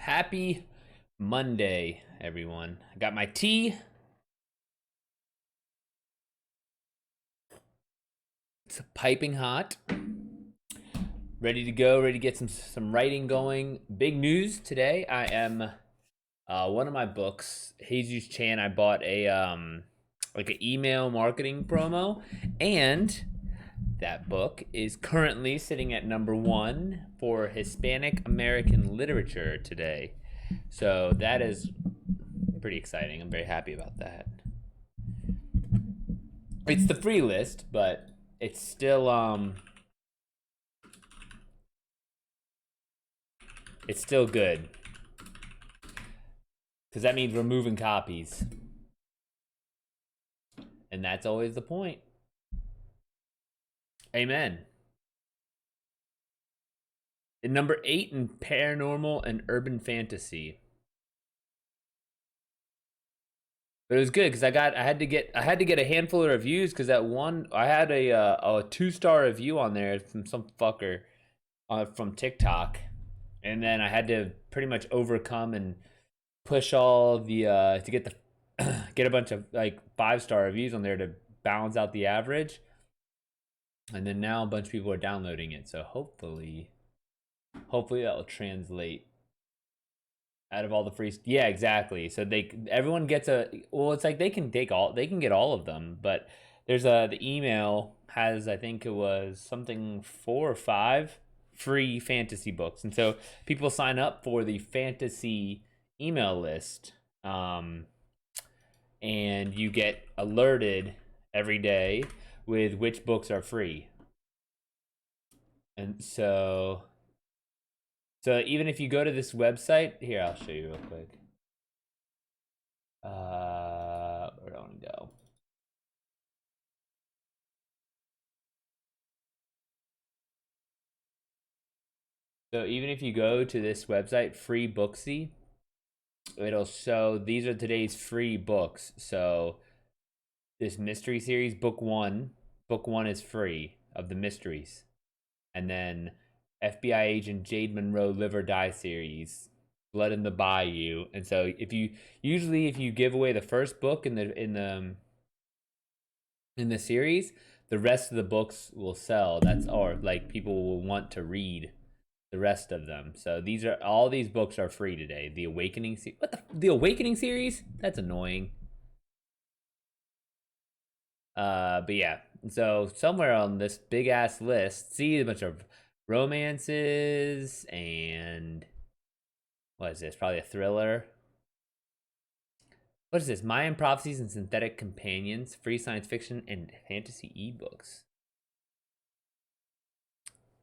Happy Monday, everyone. I got my tea. It's piping hot. Ready to go, ready to get some writing going. Big news today. I am one of my books, Jesus Chan, I bought a like an email marketing promo, and that book is currently sitting at number 1 for Hispanic American Literature today. So that is pretty exciting. I'm very happy about that. It's the free list, but it's still good, because that means we're moving copies, and that's always the point. Amen. And number 8 in paranormal and urban fantasy. But it was good because I had to get a handful of reviews, because that one I had a 2-star review on there from some fucker from TikTok, and then I had to pretty much overcome and push all the to get the get a bunch of like 5-star reviews on there to balance out the average. And then now a bunch of people are downloading it, so hopefully that will translate out of all the free. Yeah, exactly. So everyone gets it's like they can get all of them, but there's the email has, I think it was something 4 or 5 free fantasy books, and so people sign up for the fantasy email list, and you get alerted every day with which books are free. And so even if you go to this website, here, I'll show you real quick. Where do I want to go? So even if you go to this website, Free Booksy, it'll show these are today's free books. So this mystery series, book one is free of the mysteries. And then FBI agent Jade Monroe Live or Die series, Blood in the Bayou. And so if you give away the first book in the series, the rest of the books will sell. Or like people will want to read the rest of them. So all these books are free today. The Awakening the Awakening series? That's annoying. But yeah, so somewhere on this big ass list, see a bunch of romances and what is this? Probably a thriller. What is this? Mayan Prophecies and Synthetic Companions, free science fiction and fantasy ebooks.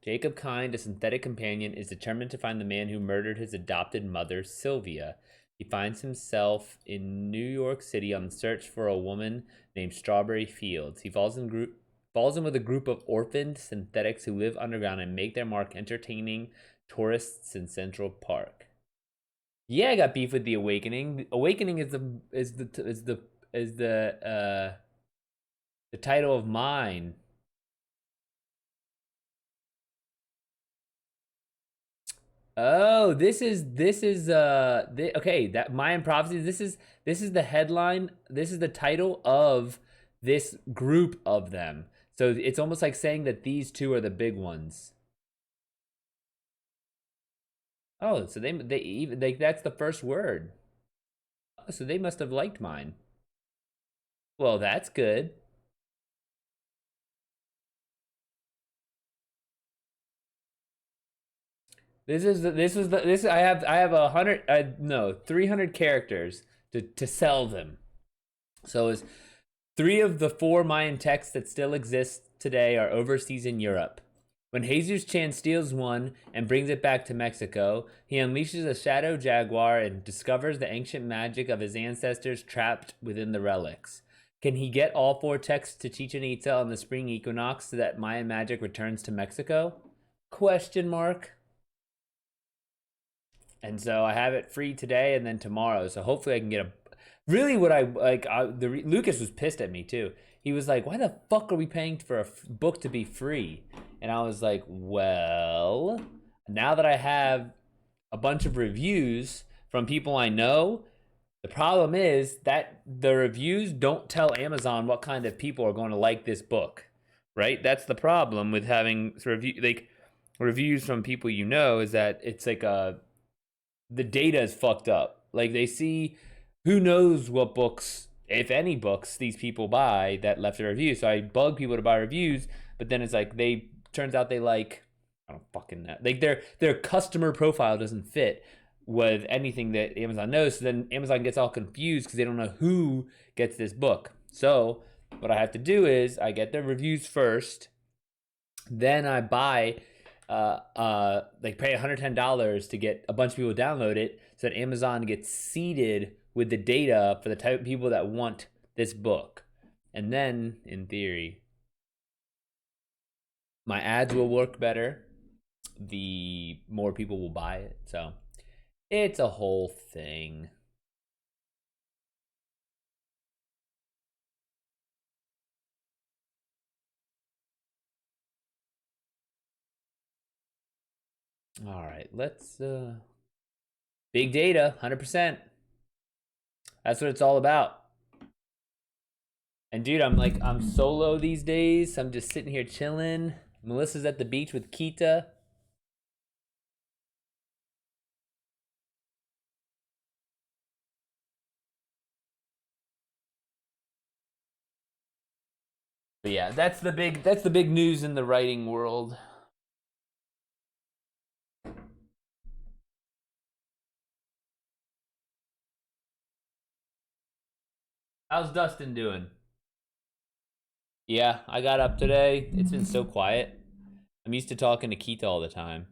Jacob Kind, a synthetic companion, is determined to find the man who murdered his adopted mother, Sylvia. He finds himself in New York City on the search for a woman named Strawberry Fields. He falls in with a group of orphaned synthetics who live underground and make their mark entertaining tourists in Central Park. Yeah, I got beef with The Awakening. The Awakening is the title of mine. Oh, okay, that Mayan Prophecies. This is the headline. This is the title of this group of them. So it's almost like saying that these two are the big ones. Oh, so they even that's the first word. Oh, so they must have liked mine. Well, that's good. I have 300 characters to sell them. So it's 3 of the 4 Mayan texts that still exist today are overseas in Europe. When Jesus Chan steals one and brings it back to Mexico, he unleashes a shadow jaguar and discovers the ancient magic of his ancestors trapped within the relics. Can he get all 4 texts to Chichen Itza on the spring equinox so that Mayan magic returns to Mexico? Question mark. And so I have it free today and then tomorrow. So hopefully I can get really what I like. Lucas was pissed at me too. He was like, "Why the fuck are we paying for a book to be free?" And I was like, "Well, now that I have a bunch of reviews from people I know. The problem is that the reviews don't tell Amazon what kind of people are going to like this book, right? That's the problem with having reviews from people you know, is that it's like the data is fucked up. Like they see who knows what books, if any books, these people buy that left a review. So I bug people to buy reviews, but then it's like they turns out they like, I don't fucking know. Like their customer profile doesn't fit with anything that Amazon knows. So then Amazon gets all confused because they don't know who gets this book. So what I have to do is I get the reviews first, then I buy like pay $110 to get a bunch of people to download it so that Amazon gets seeded with the data for the type of people that want this book. And then, in theory, my ads will work better. The more people will buy it. So it's a whole thing. All right, let's big data, 100%. That's what it's all about. And dude, I'm solo these days. I'm just sitting here chilling. Melissa's at the beach with Kita. But yeah, that's the big news in the writing world. How's Dustin doing? Yeah, I got up today. It's been so quiet. I'm used to talking to Kita all the time.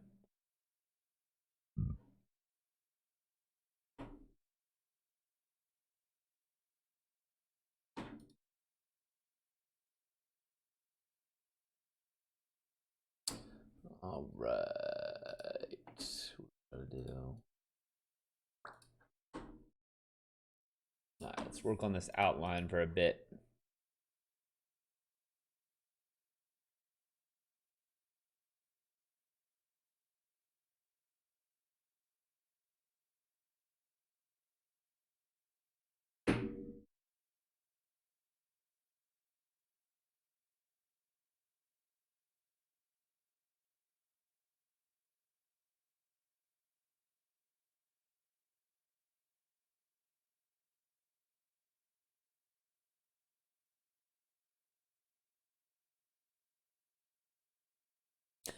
All right. What do? All right, let's work on this outline for a bit.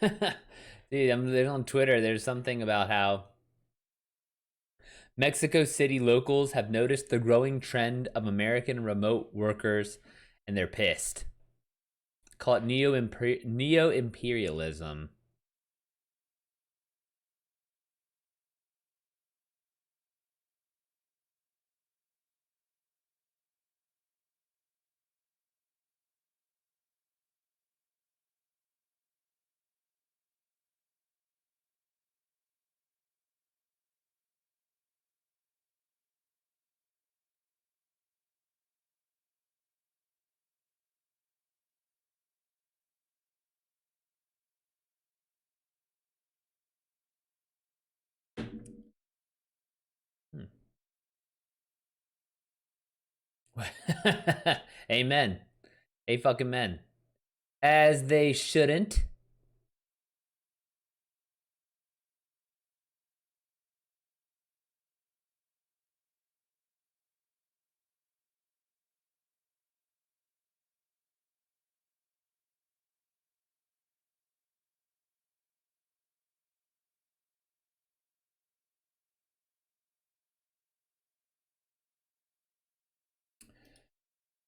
Dude, there's on Twitter. There's something about how Mexico City locals have noticed the growing trend of American remote workers, and they're pissed. Call it neo imperialism. Hmm. Amen. A fucking men. As they shouldn't.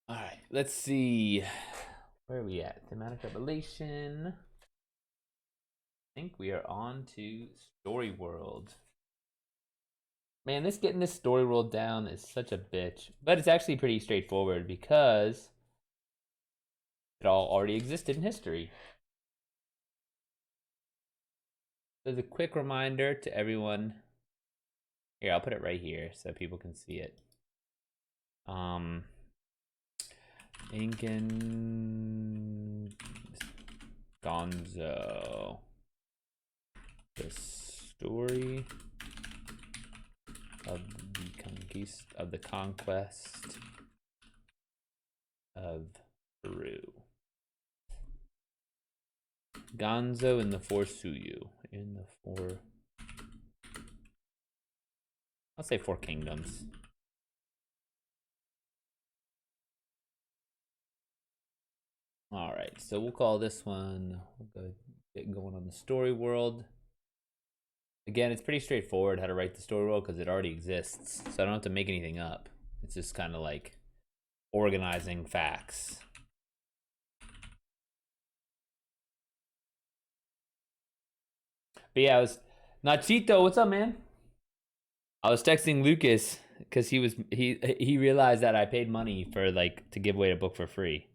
All right, let's see. Where are we at? Thematic revelation. I think we are on to story world. Man, getting this story world down is such a bitch. But it's actually pretty straightforward because it all already existed in history. There's a quick reminder to everyone. Here, I'll put it right here so people can see it. Incan Gonzo. The story Southeast of the conquest of Peru. Gonzo in the Four Suyu. In the Four... I'll say Four Kingdoms. All right, so we'll call this one, we'll go get going on the story world. Again, it's pretty straightforward how to write the story world because it already exists. So I don't have to make anything up. It's just kind of like organizing facts. But yeah, I was, Nachito, what's up, man? I was texting Lucas because he realized that I paid money for like to give away a book for free.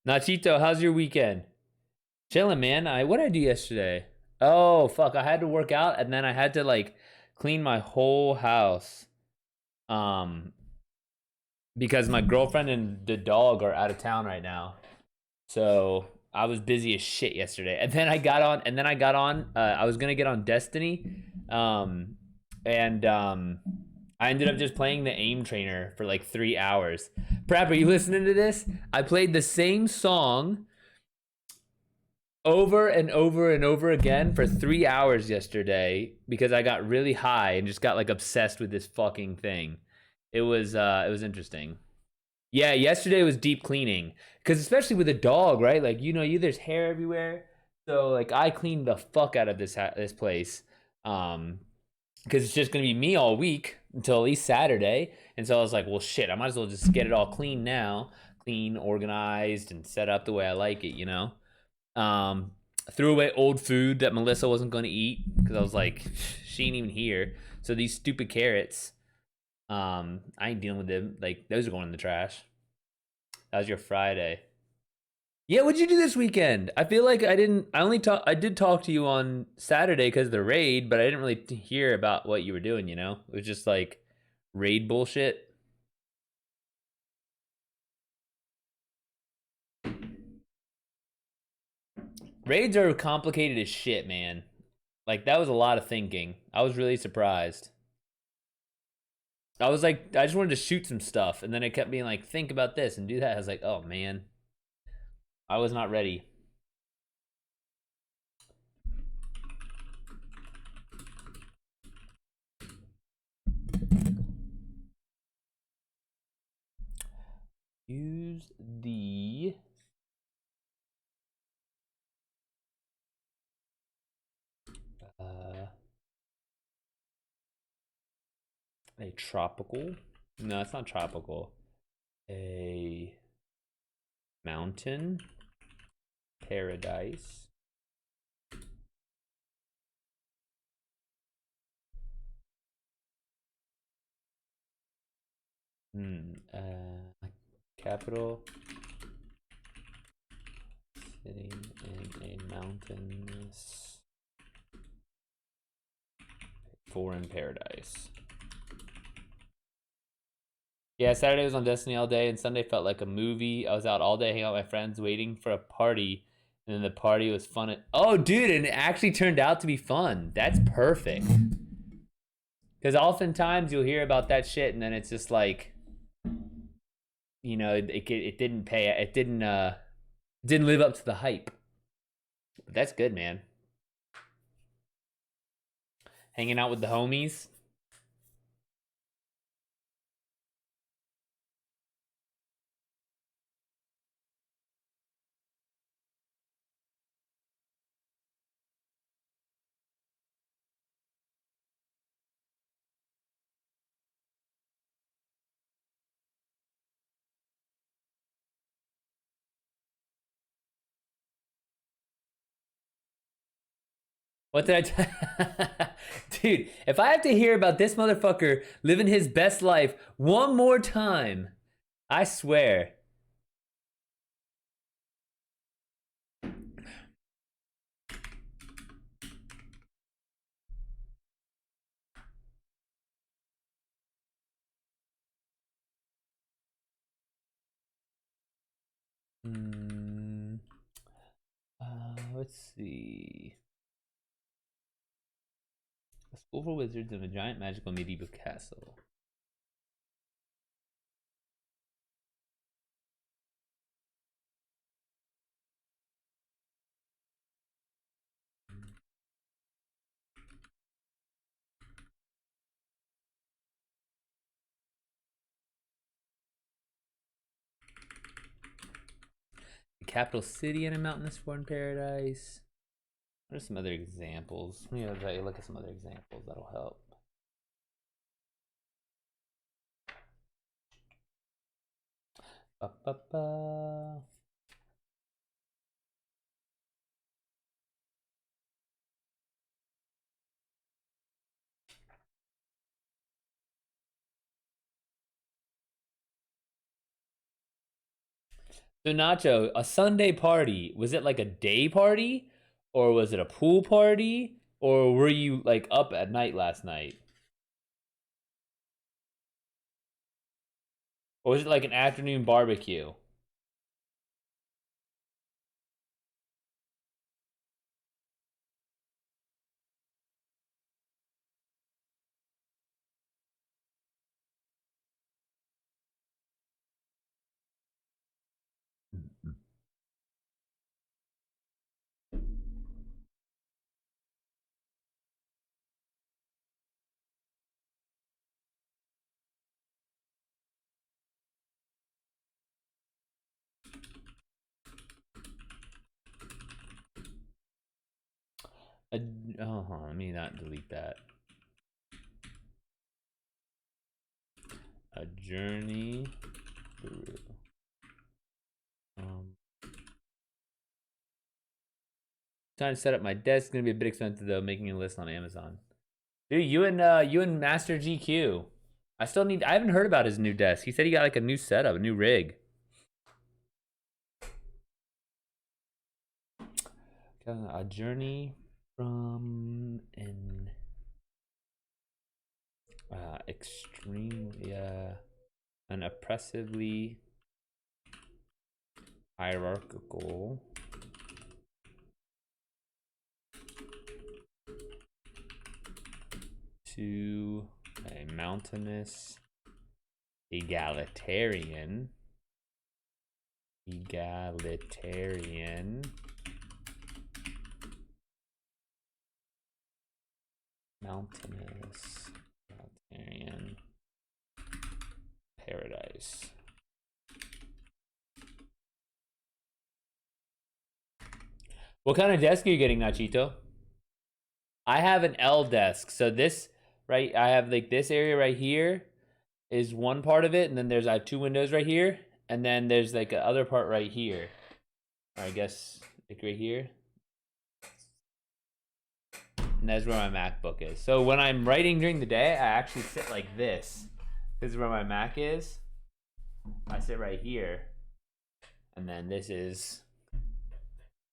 Nachito, how's your weekend? Chilling, man. What did I do yesterday? Oh fuck, I had to work out and then I had to like clean my whole house. Because my girlfriend and the dog are out of town right now. So I was busy as shit yesterday. And then I got on I was gonna get on Destiny. And I ended up just playing the aim trainer for like 3 hours. Prep, are you listening to this? I played the same song over and over and over again for 3 hours yesterday because I got really high and just got like obsessed with this fucking thing. It was interesting. Yeah, yesterday was deep cleaning because especially with a dog, right? Like there's hair everywhere. So like I cleaned the fuck out of this place, because it's just gonna be me all week until at least Saturday. And so I was like, well, shit, I might as well just get it all clean now, clean, organized, and set up the way I like it. Threw away old food that Melissa wasn't gonna eat because I was like, she ain't even here. So these stupid carrots. I ain't dealing with them. Like those are going in the trash. That was your Friday. Yeah, what'd you do this weekend? I feel like I didn't. I did talk to you on Saturday because of the raid, but I didn't really hear about what you were doing. It was just like raid bullshit. Raids are complicated as shit, man. Like that was a lot of thinking. I was really surprised. I was like, I just wanted to shoot some stuff, and then it kept being like, think about this and do that. I was like, oh man, I was not ready. Use the a tropical. No, it's not tropical. A mountain paradise. Capital sitting in a mountainous foreign paradise. Yeah, Saturday was on Destiny all day, and Sunday felt like a movie. I was out all day hanging out with my friends, waiting for a party, and then the party was fun. Oh, dude, and it actually turned out to be fun. That's perfect. Because oftentimes you'll hear about that shit, and then it's just like, it didn't pay. It didn't live up to the hype. But that's good, man. Hanging out with the homies. What did Dude, if I have to hear about this motherfucker living his best life one more time, I swear. Let's see. A school for wizards of a giant magical medieval castle. The capital city in a mountainous foreign paradise. What are some other examples? Let me look at some other examples. That'll help. Ba, ba, ba. So Nacho, a Sunday party, was it like a day party? Or was it a pool party? Or were you like up at night last night? Or was it like an afternoon barbecue? A, let me not delete that. A journey through. Time to set up my desk. It's gonna be a bit expensive though. Making a list on Amazon. Dude, you and Master GQ. I still need. I haven't heard about his new desk. He said he got like a new setup, a new rig. A journey from extremely an oppressively hierarchical to a mountainous egalitarian mountainous egalitarian paradise. What kind of desk are you getting, Nachito? I have an L desk. So this, right, I have like this area right here is one part of it, and then I have two windows right here, and then there's like a other part right here. Or I guess like right here. And that's where my MacBook is. So when I'm writing during the day, I actually sit like this. This is where my Mac is. I sit right here. And then this is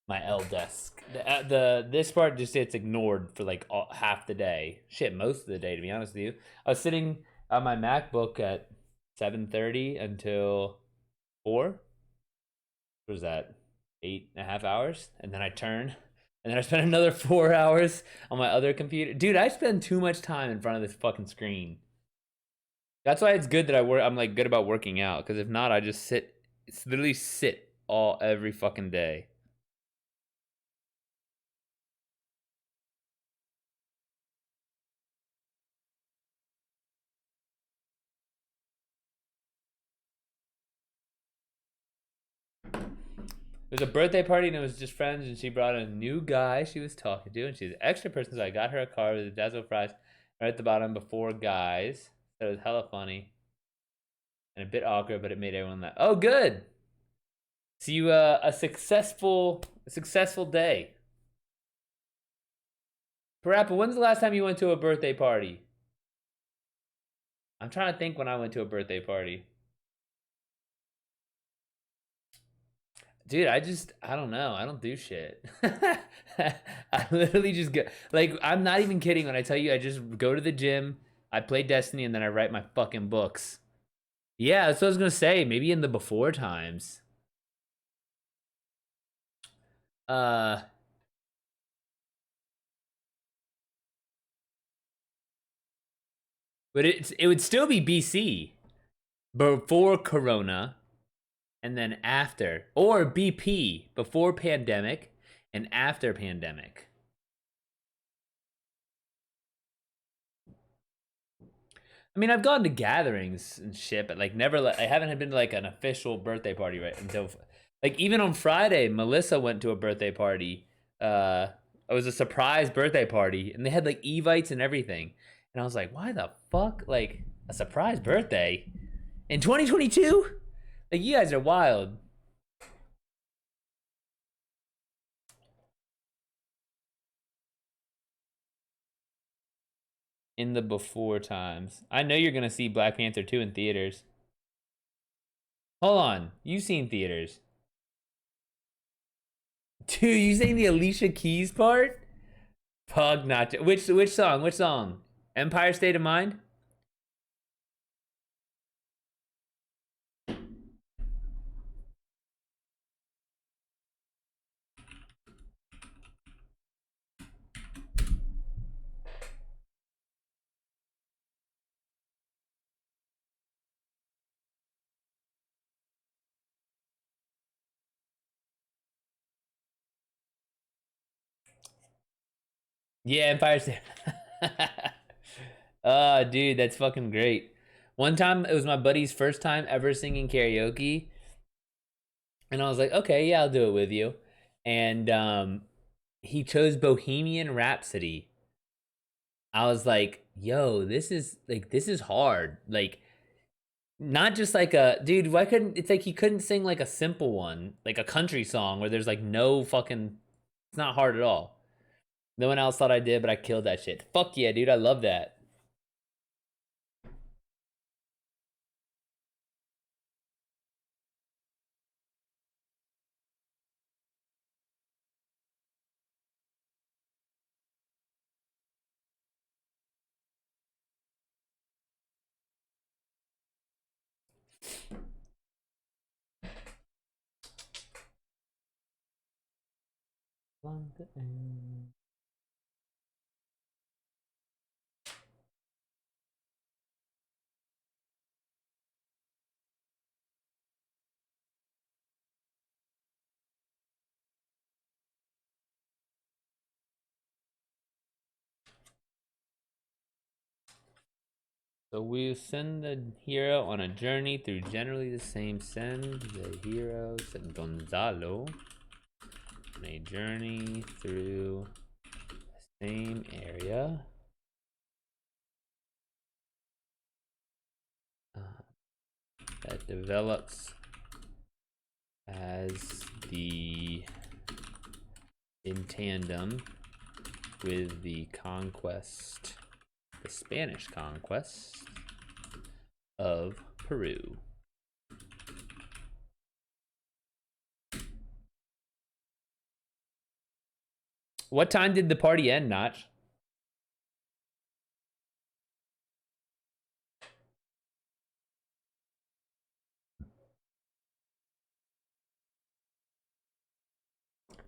my L desk. This part just gets ignored for like half the day. Shit, most of the day, to be honest with you. I was sitting on my MacBook at 7:30 until 4. What was that? 8.5 hours? And then I turn. And then I spent another 4 hours on my other computer. Dude, I spend too much time in front of this fucking screen. That's why it's good that I'm like good about working out. Because if not, I just sit. It's literally sit every fucking day. It was a birthday party and it was just friends, and she brought a new guy she was talking to, and she's an extra person, so I got her a card with a Dazzle fries right at the bottom before guys. So it was hella funny and a bit awkward, but it made everyone laugh. Oh, good. See you a successful day. Parappa, when's the last time you went to a birthday party? I'm trying to think when I went to a birthday party. Dude, I don't know. I don't do shit. I literally just go, like, I'm not even kidding when I tell you I just go to the gym, I play Destiny, and then I write my fucking books. Yeah, that's what I was gonna say. Maybe in the before times. Uh, but it would still be BC before Corona and then after, or BP before pandemic and after pandemic. I mean, I've gone to gatherings and shit, but like never. I haven't been to like an official birthday party right until, like even on Friday, Melissa went to a birthday party. It was a surprise birthday party, and they had like evites and everything. And I was like, why the fuck, like a surprise birthday in 2022? Like you guys are wild. In the before times, I know you're gonna see Black Panther 2 in theaters. Hold on, you've seen theaters. Dude, you saying the Alicia Keys part? Pug not which song? Which song? Empire State of Mind? Yeah, Empire State. Oh, dude, that's fucking great. One time, it was my buddy's first time ever singing karaoke, and I was like, okay, yeah, I'll do it with you. And he chose Bohemian Rhapsody. I was like, yo, this is hard. Like, not just like a dude. Why couldn't it's like he couldn't sing like a simple one, like a country song where there's like no fucking. It's not hard at all. No one else thought I did, but I killed that shit. Fuck yeah, dude, I love that. So we send the hero on a journey through generally the same. Send the hero, send Gonzalo on a journey through the same area. That develops as the in tandem with the conquest, the Spanish conquest of Peru. What time did the party end, Notch?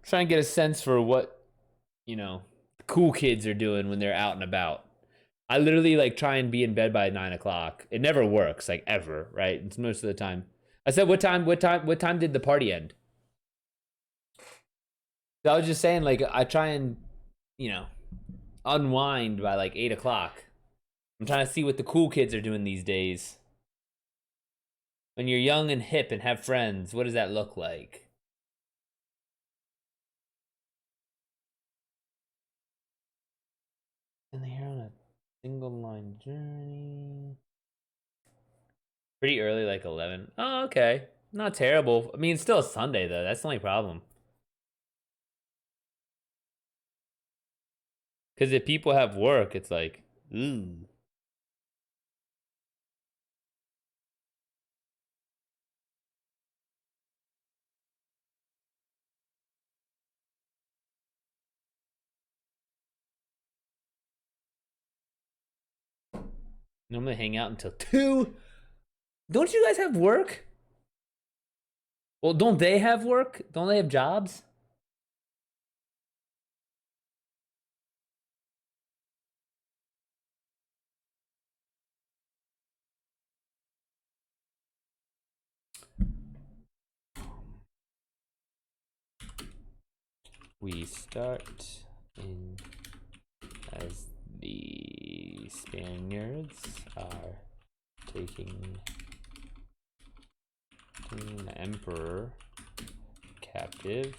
Trying to get a sense for what, you know, cool kids are doing when they're out and about. I literally like try and be in bed by 9 o'clock. It never works, like ever, right? It's most of the time. I said, what time did the party end? So I was just saying, like, I try and, you know, unwind by like 8 o'clock. I'm trying to see what the cool kids are doing these days. When you're young and hip and have friends, what does that look like? And they're on a single line journey. Pretty early, like 11. Oh, okay. Not terrible. I mean, it's still a Sunday, though. That's the only problem. Because if people have work, it's like, ooh. Normally hang out until 2. Don't you guys have work? Well, don't they have work? Don't they have jobs? We start in as the Spaniards are taking the emperor captive.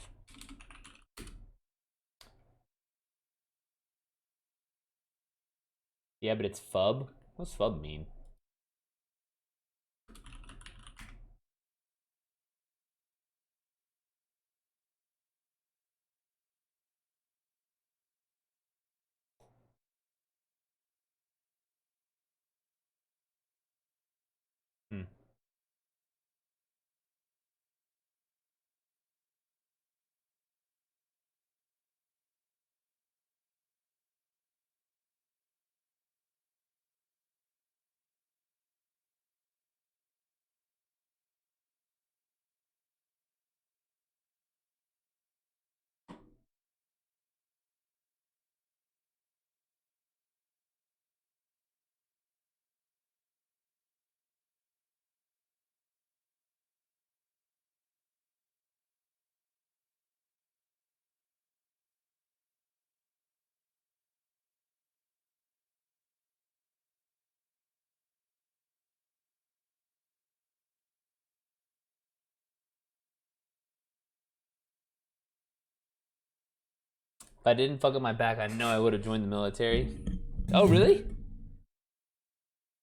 Yeah, but it's fub. What's fub mean? Hmm. If I didn't fuck up my back, I know I would have joined the military. Oh, really?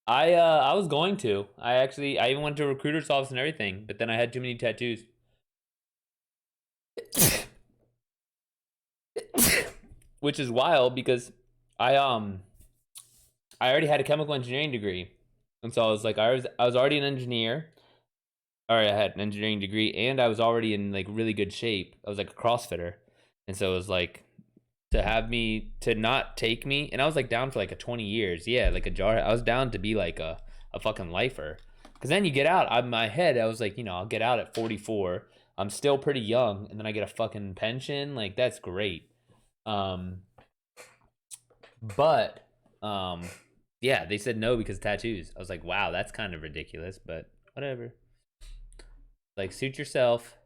I was going to. I even went to recruiter's office and everything, but then I had too many tattoos. Which is wild because I um I already had a chemical engineering degree. And so I was like I was already an engineer. Or I had an engineering degree and I was already in like really good shape. I was like a CrossFitter. And so it was like to have me to not take me and I was like down for like a 20 years. Yeah, like a jar. I was down to be like a fucking lifer. Cause then you get out. On my head, I was like, I'll get out at 44. I'm still pretty young, and then I get a fucking pension. Like that's great. Um, but yeah, they said no because tattoos. I was like, wow, that's kind of ridiculous, but whatever. Like, suit yourself.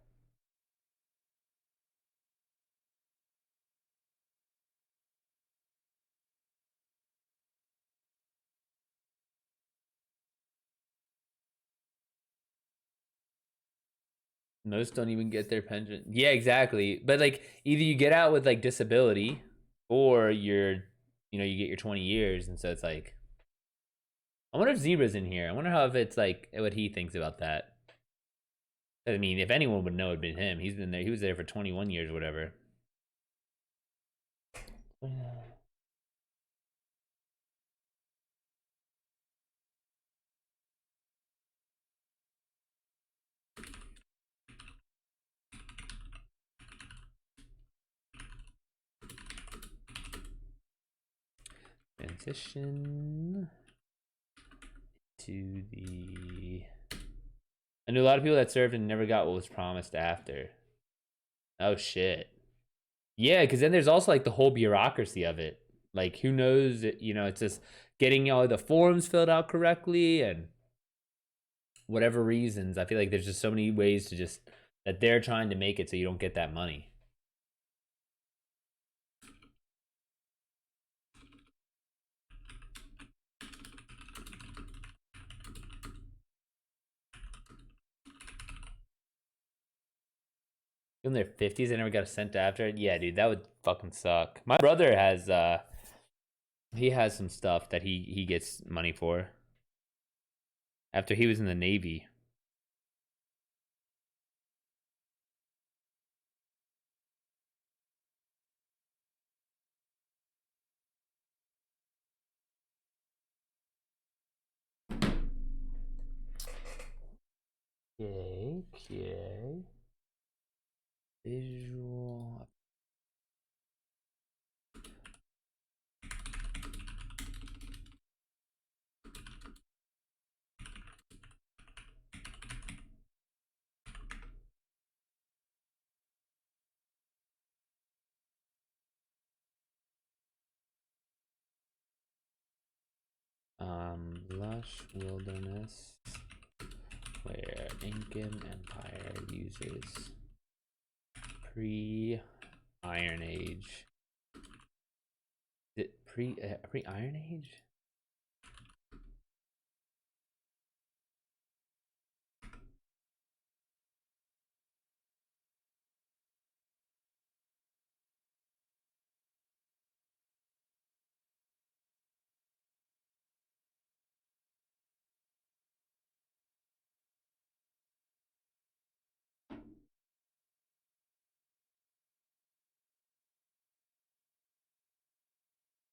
Most don't even get their pension. Yeah, exactly. But like, either you get out with like disability, or you get your 20 years, and so it's like, I wonder if Zebra's in here. I wonder how if it's like what he thinks about that. I mean, if anyone would know, it'd been him. He's been there. He was there for 21 years, or whatever. Transition to the. I knew a lot of people that served and never got what was promised after. Oh shit. Yeah, because then there's also like the whole bureaucracy of it. Like, who knows? It's just getting all the forms filled out correctly and whatever reasons. I feel like there's just so many ways to just that they're trying to make it so you don't get that money. In their 50s, they never got sent after it. Yeah, dude, that would fucking suck. My brother has he has some stuff that he gets money for after he was in the Navy. Okay, okay. Visual. Lush wilderness where Incan Empire uses pre Iron Age. Is it pre Iron Age?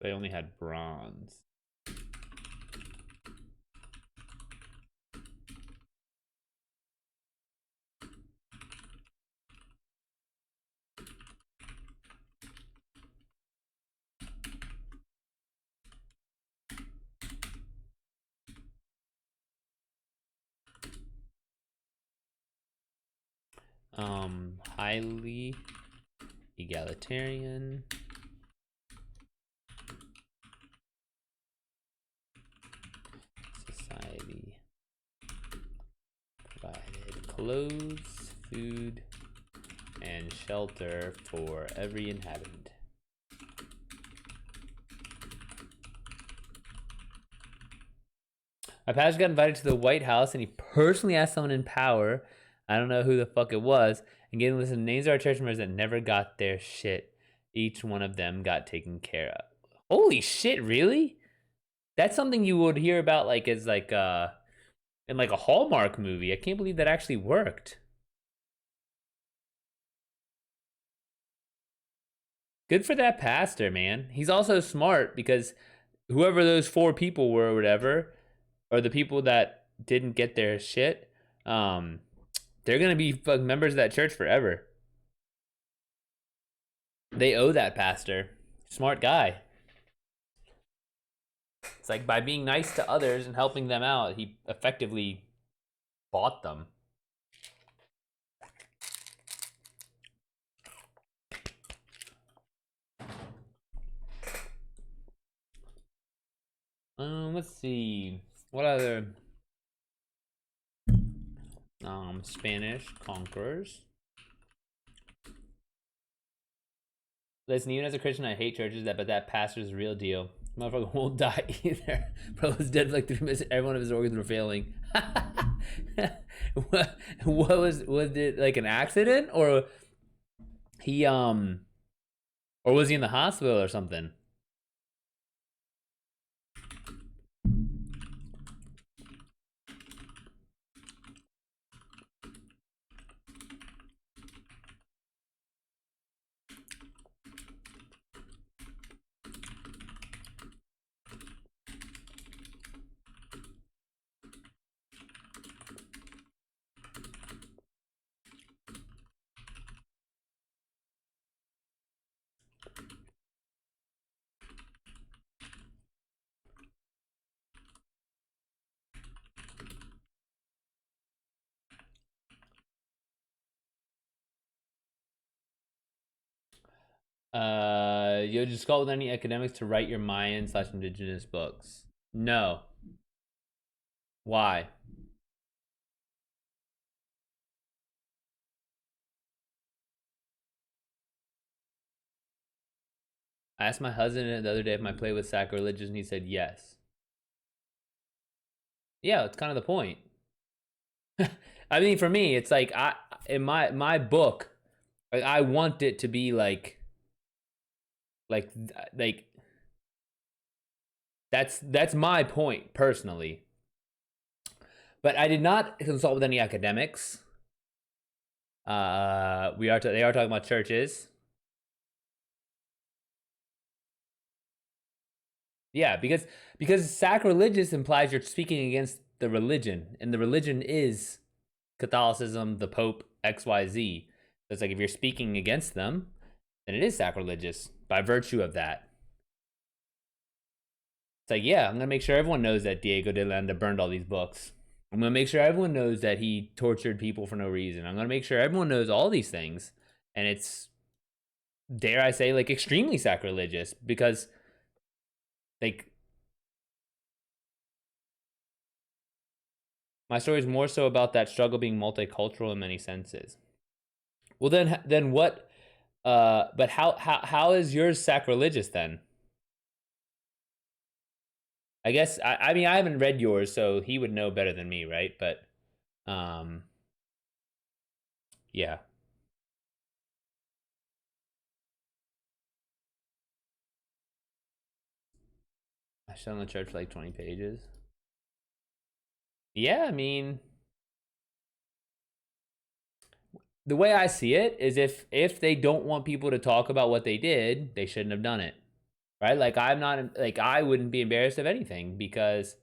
They only had bronze. Highly egalitarian. Society provided clothes, food, and shelter for every inhabitant. My pastor got invited to the White House and he personally asked someone in power, I don't know who the fuck it was, and gave him a list of names of our church members that never got their shit. Each one of them got taken care of. Holy shit, really? That's something you would hear about like as like in like a Hallmark movie. I can't believe that actually worked. Good for that pastor, man. He's also smart because whoever those four people were or whatever, or the people that didn't get their shit, they're gonna be members of that church forever. They owe that pastor. Smart guy. It's like by being nice to others and helping them out, he effectively bought them. Let's see. What other Spanish conquerors? Listen, even as a Christian, I hate churches. But that pastor's the real deal. Motherfucker won't die either. Bro was dead for like 3 minutes. Every one of his organs were failing. what was it like an accident or he or was he in the hospital or something? You just call with any academics to write your Mayan/indigenous books. No. Why? I asked my husband the other day if my play was sacrilegious, and he said yes. Yeah, it's kind of the point. I mean, for me, it's like in my book, like I want it to be like like that's my point personally. But I did not consult with any academics. They are talking about churches. Yeah, because sacrilegious implies you're speaking against the religion, and the religion is Catholicism, the Pope, XYZ. So it's like if you're speaking against them, then it is sacrilegious by virtue of that. It's like, yeah, I'm gonna make sure everyone knows that Diego de Landa burned all these books. I'm gonna make sure everyone knows that he tortured people for no reason. I'm gonna make sure everyone knows all these things, and it's, dare I say, like extremely sacrilegious because like my story is more so about that struggle being multicultural in many senses. Well, then what? But how is yours sacrilegious then? I guess I mean I haven't read yours, so he would know better than me, right? But um, yeah, I showed on the church for like 20 pages. Yeah, I mean, the way I see it is if they don't want people to talk about what they did, they shouldn't have done it, right? Like I'm not like I wouldn't be embarrassed of anything because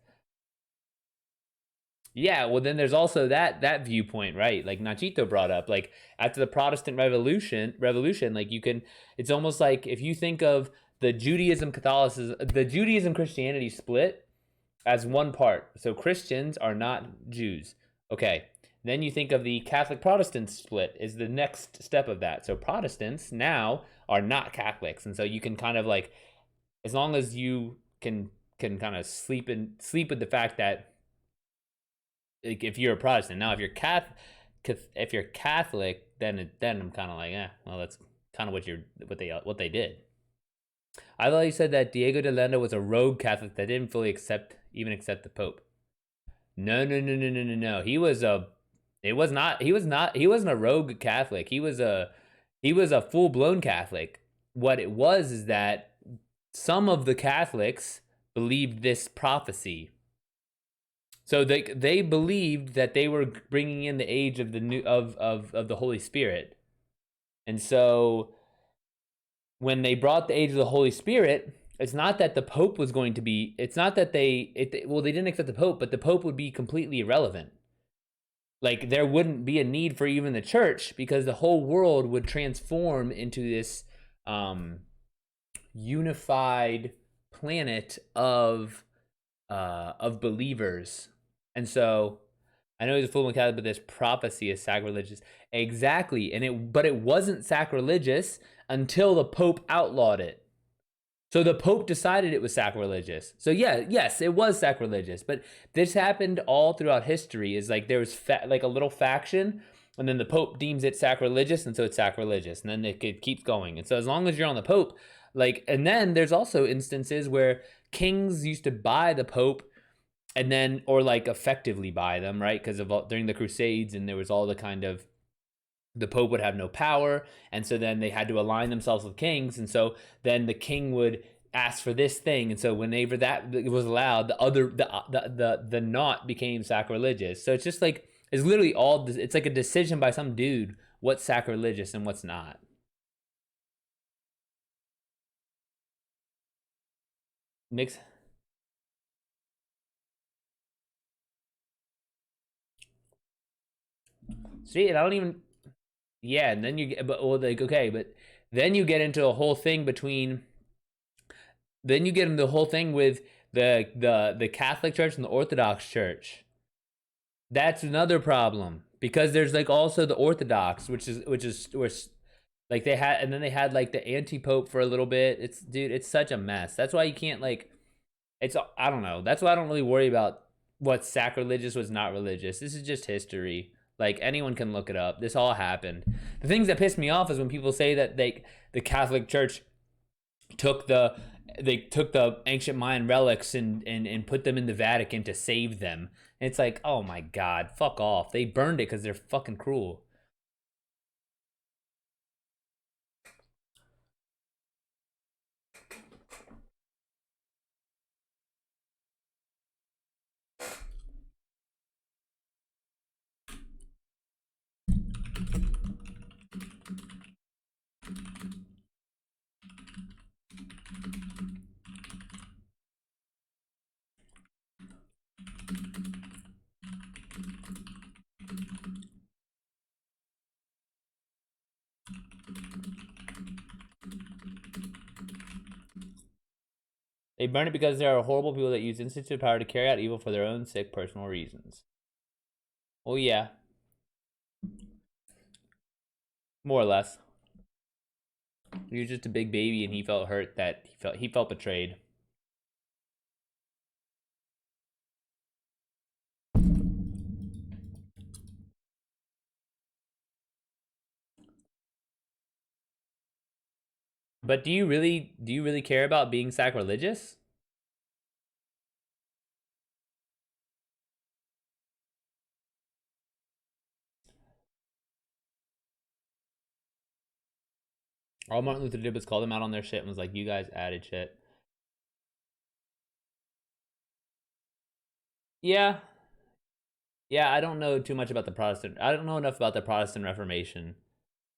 yeah, well then there's also that viewpoint, right? Like Nachito brought up, like after the Protestant revolution, like you can, it's almost like if you think of the Judaism Christianity split as one part. So Christians are not Jews. Okay. Then you think of the Catholic Protestant split is the next step of that. So Protestants now are not Catholics. And so you can kind of like, as long as you can kind of sleep with the fact that like if you're a Protestant. Now if you're Catholic, then I'm kind of like, well that's kind of what they did. I thought you said that Diego de Landa was a rogue Catholic that didn't fully accept the Pope. No, no, no, no, no, no, no. He was a. It was not. He was not. He wasn't a rogue Catholic. He was a. He was a full blown Catholic. What it was is that some of the Catholics believed this prophecy. So they believed that they were bringing in the age of the new of the Holy Spirit, and so when they brought the age of the Holy Spirit, it's not that the Pope was going to be. It's not that they didn't accept the Pope, but the Pope would be completely irrelevant. Like there wouldn't be a need for even the church because the whole world would transform into this um, unified planet of believers. And so I know he's a full blown Catholic, but this prophecy is sacrilegious. Exactly. But it wasn't sacrilegious until the Pope outlawed it. So the Pope decided it was sacrilegious. So yeah, yes, it was sacrilegious. But this happened all throughout history. Is like there was like a little faction, and then the Pope deems it sacrilegious, and so it's sacrilegious, and then it keeps going. And so as long as you're on the Pope, like, and then there's also instances where kings used to buy the Pope, and then or like effectively buy them, right? Because of during the Crusades, and there was all the kind of the Pope would have no power, and so then they had to align themselves with kings, and so then the king would ask for this thing, and so whenever that was allowed, the not became sacrilegious. So it's just like it's literally all it's like a decision by some dude what's sacrilegious and what's not. Mix. See, and I don't even. Yeah, and then you get, but well, like okay, but then you get into a whole thing between then you get into the whole thing with the Catholic Church and the Orthodox Church. That's another problem because there's like also the Orthodox, which is where like they had, and then they had like the anti pope for a little bit. It's dude, it's such a mess. That's why you can't like. It's I don't know. That's why I don't really worry about what's sacrilegious, what's not religious. This is just history. Like anyone can look it up. This all happened. The things that piss me off is when people say that the Catholic Church took the they took the ancient Mayan relics and put them in the Vatican to save them. And it's like, oh my god, fuck off. They burned it because they're fucking cruel. They burn it because there are horrible people that use instituted power to carry out evil for their own sick personal reasons. Oh yeah, more or less. He was just a big baby, and he felt hurt that he felt betrayed. But do you really care about being sacrilegious? All Martin Luther did was call them out on their shit and was like, "You guys added shit." Yeah, yeah. I don't know too much about the Protestant. I don't know enough about the Protestant Reformation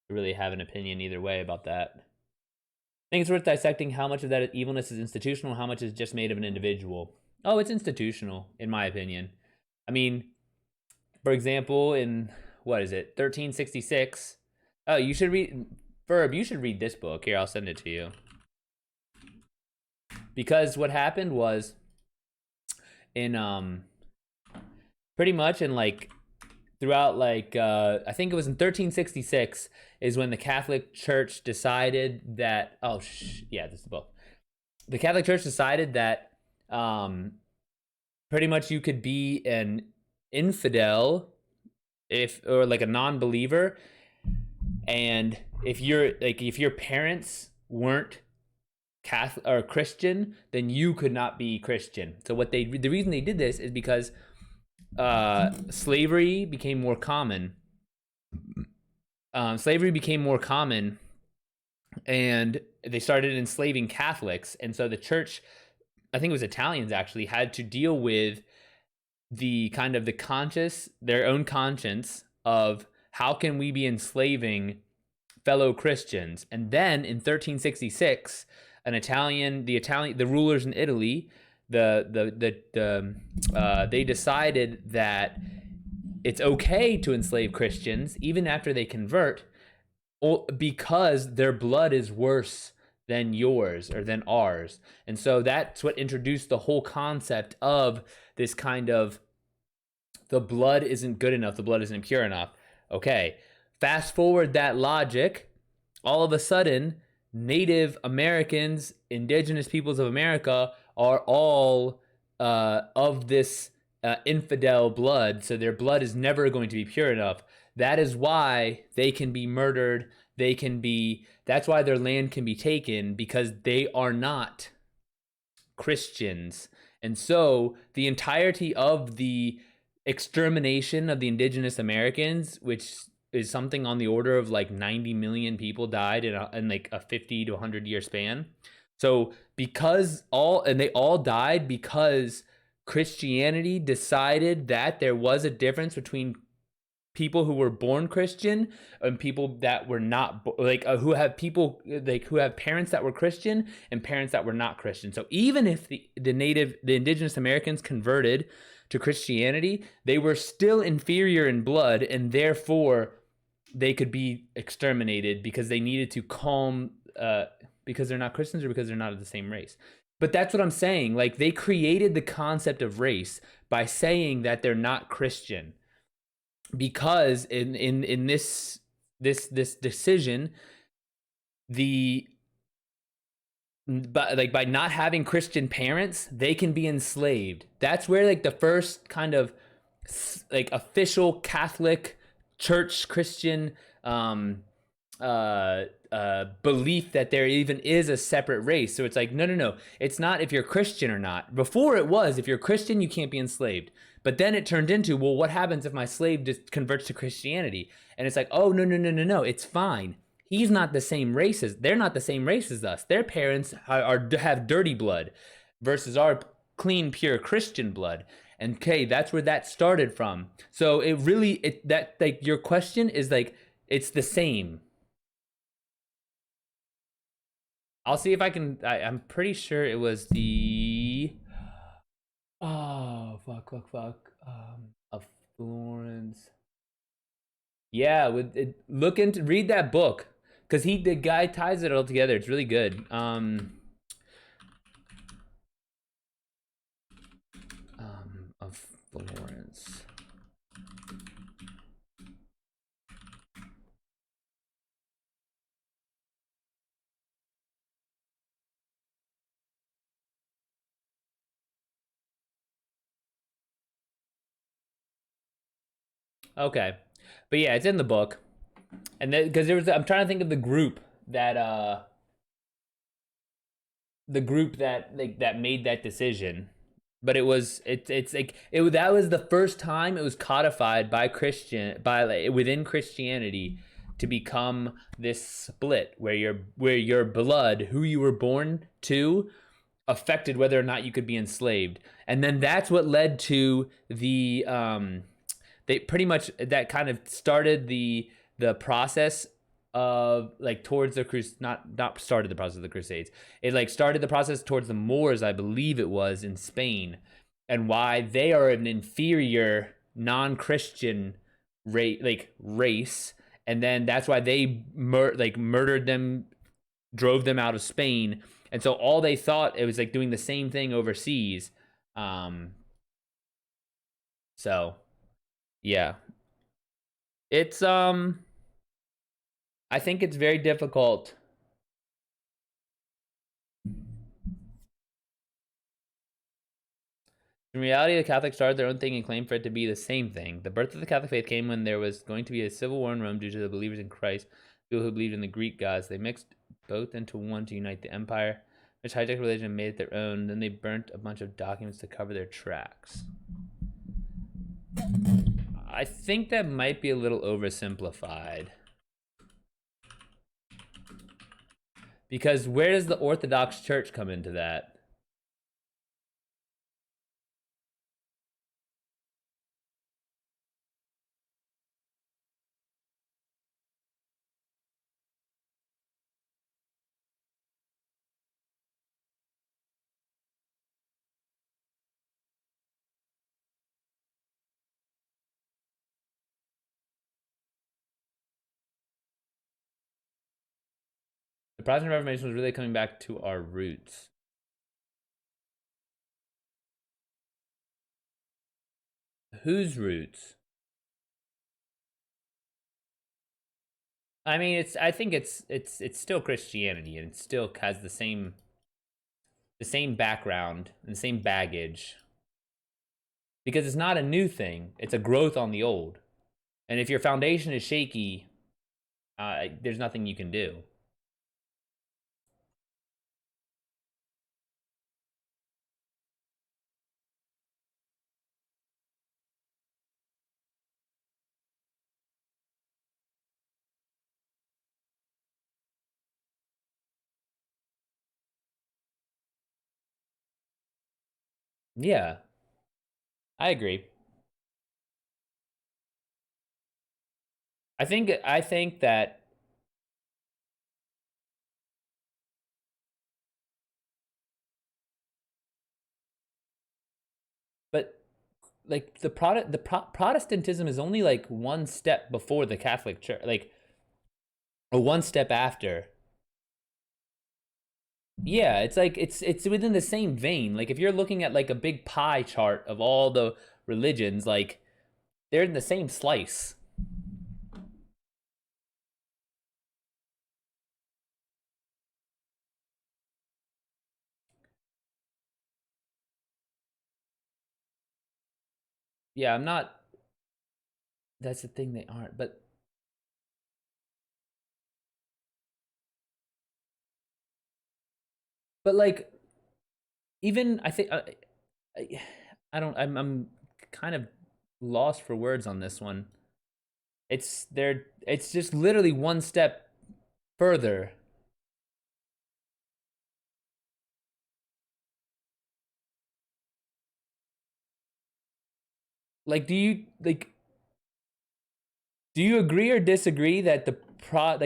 to really have an opinion either way about that. I think it's worth dissecting how much of that evilness is institutional, how much is just made of an individual. Oh, it's institutional, in my opinion. I mean, for example, in what is it, 1366? Oh, you should read Verb. You should read this book. Here, I'll send it to you. Because what happened was in pretty much in like throughout like I think it was in 1366 is when the Catholic Church decided that yeah, this is the book. The Catholic Church decided that um pretty much you could be an infidel if or like a non-believer, and if your parents weren't Catholic or Christian, then you could not be Christian. So the reason they did this is because slavery became more common. Slavery became more common, and they started enslaving Catholics, and so the church, I think it was Italians actually, had to deal with the kind of the conscious, their own conscience of how can we be enslaving fellow Christians. And then in 1366, the rulers in Italy, they decided that it's okay to enslave Christians even after they convert, because their blood is worse than yours or than ours. And so that's what introduced the whole concept of this kind of the blood isn't good enough, the blood isn't pure enough. Okay, fast forward that logic, all of a sudden, Native Americans, indigenous peoples of America, are all of this infidel blood, so their blood is never going to be pure enough. That is why they can be murdered. That's why their land can be taken, because they are not Christians. And so the entirety of the extermination of the indigenous Americans, which is something on the order of like 90 million people died in like a 50 to 100 year span. So they all died because Christianity decided that there was a difference between people who were born Christian and people that were not, who have parents that were Christian and parents that were not Christian. So even if the indigenous Americans converted to Christianity, they were still inferior in blood, and therefore they could be exterminated because they needed to calm, because they're not Christians or because they're not of the same race. But that's what I'm saying. Like, they created the concept of race by saying that they're not Christian, because in this decision, the but like by not having Christian parents, they can be enslaved. That's where like the first kind of like official Catholic Church Christian belief that there even is a separate race. So it's like, no, no, no. It's not if you're Christian or not. Before it was, if you're Christian, you can't be enslaved. But then it turned into, well, what happens if my slave just converts to Christianity? And it's like, oh, no, no, no, no, no. It's fine. He's not the same race as, they're not the same race as us. Their parents have dirty blood versus our clean, pure Christian blood. And okay, that's where that started from. So that like your question is like, it's the same. I'll see if I can. I'm pretty sure it was the. Oh fuck. Of Florence. Yeah, look into read that book, because the guy ties it all together. It's really good. Of Florence. Okay, but yeah, it's in the book, and then because I'm trying to think of the group that the group that that made that decision. But it's like it that was the first time it was codified by Christian by like, within Christianity to become this split where your blood, who you were born to, affected whether or not you could be enslaved. And then that's what led to the they pretty much that kind of started the process of like towards the not started the process of the Crusades. It like started the process towards the Moors, I believe it was, in Spain, and why they are an inferior non-Christian race, and then that's why they murdered them, drove them out of Spain, and so all they thought it was like doing the same thing overseas. Um, so yeah, it's I think it's very difficult. In reality, the Catholics started their own thing and claimed for it to be the same thing. The birth of the Catholic faith came when there was going to be a civil war in Rome due to the believers in Christ, people who believed in the Greek gods. They mixed both into one to unite the empire, which hijacked religion and made it their own. Then they burnt a bunch of documents to cover their tracks. I think that might be a little oversimplified. Because where does the Orthodox Church come into that? The Protestant Reformation was really coming back to our roots. Whose roots? I mean, it's. I think it's still Christianity, and it still has the same background and the same baggage. Because it's not a new thing; it's a growth on the old. And if your foundation is shaky, there's nothing you can do. Yeah, I agree. I think that, but like Protestantism is only like one step before the Catholic Church, like or one step after. Yeah, it's like it's within the same vein. Like if you're looking at like a big pie chart of all the religions, like they're in the same slice. Yeah, I'm not. That's the thing, they aren't. But like even I think I don't. I'm kind of lost for words on this one. It's there. It's just literally one step further. Like, do you agree or disagree that the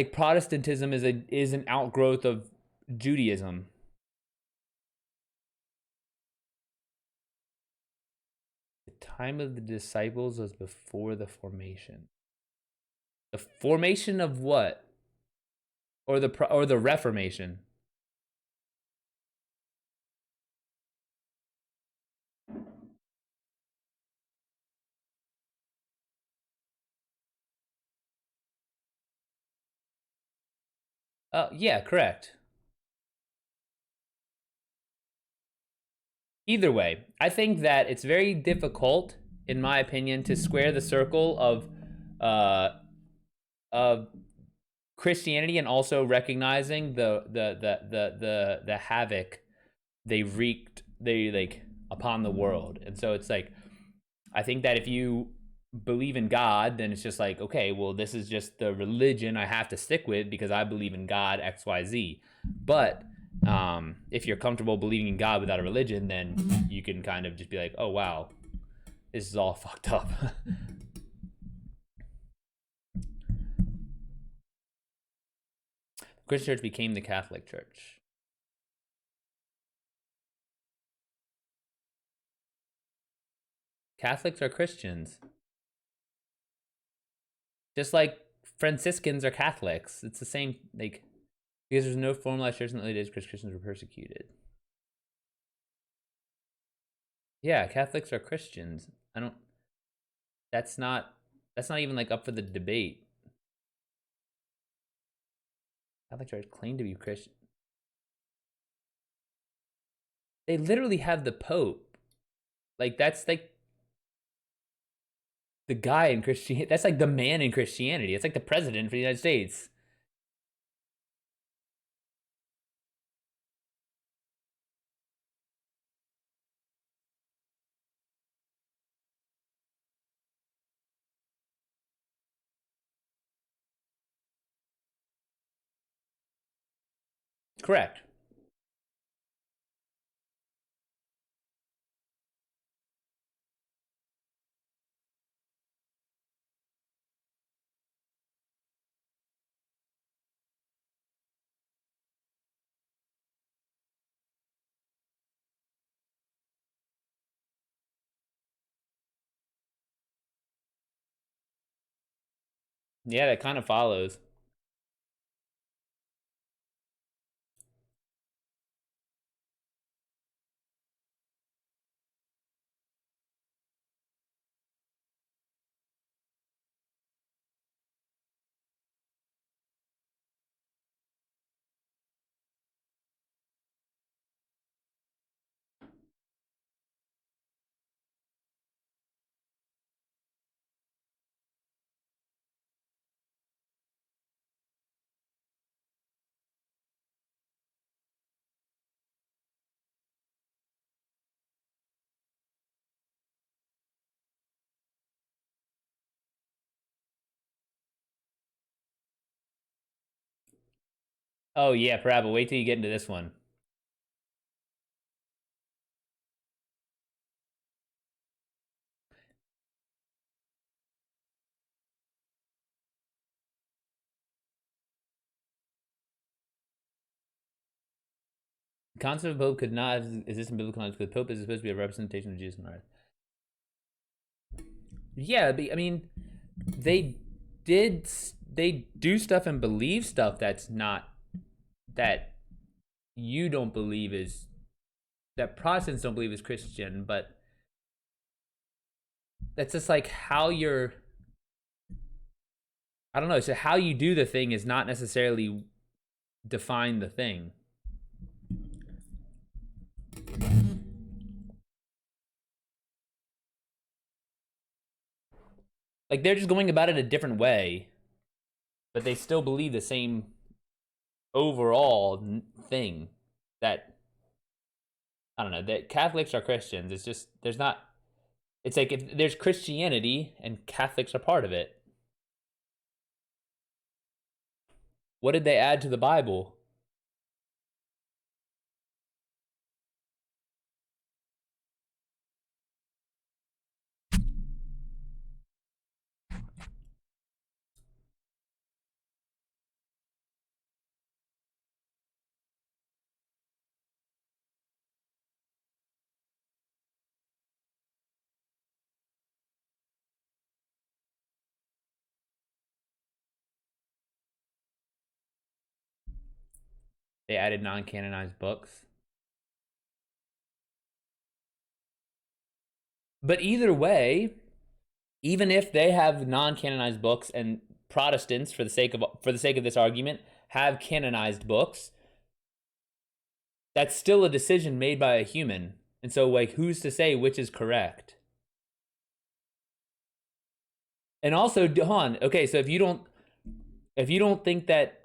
Protestantism is an outgrowth of Judaism? The time of the disciples was before the formation. The formation of what? Or the Reformation? Yeah, correct. Either way, I think that it's very difficult, in my opinion, to square the circle uh, of Christianity and also recognizing the havoc they wreaked they like upon the world. And so it's like, I think that if you believe in God, then it's just like, okay, well, this is just the religion I have to stick with because I believe in God XYZ. But if you're comfortable believing in God without a religion, then you can kind of just be like, oh wow, this is all fucked up. Christian church became the Catholic Church. Catholics are Christians, just like Franciscans are Catholics. It's the same, like, because there's no formalized church in the early days, Christians were persecuted. Yeah, Catholics are Christians. I don't. That's not. That's not even like up for the debate. Catholic Church claim to be Christian. They literally have the Pope. Like that's like the guy in Christianity. That's like the man in Christianity. It's like the president for the United States. Correct. Yeah, that kind of follows. Oh yeah, Parabba. Wait till you get into this one. The concept of Pope could not exist in biblical times because the Pope is supposed to be a representation of Jesus on earth. Yeah, I mean, they did they do stuff and believe stuff that's not that you don't believe is that Protestants don't believe is Christian, but that's just like how you're. I don't know. So how you do the thing is not necessarily define the thing. Like they're just going about it a different way, but they still believe the same overall thing. That I don't know. That Catholics are Christians. It's just there's not. It's like if there's Christianity and Catholics are part of it. What did they add to the Bible? They added non-canonized books. But either way, even if they have non-canonized books and Protestants, for the sake of this argument, have canonized books, that's still a decision made by a human. And so, like, who's to say which is correct? And also, Han, okay, so if you don't think that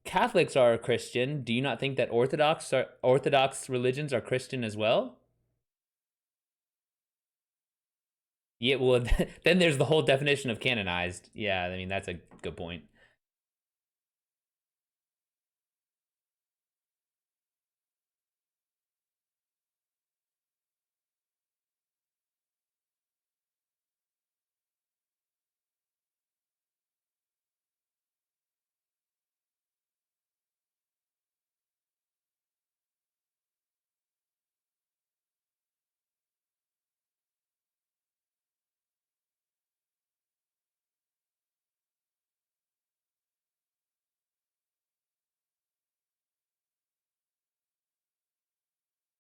Catholics are Christian, do you not think that Orthodox religions are Christian as well? Yeah, well, then there's the whole definition of canonized. Yeah, I mean that's a good point.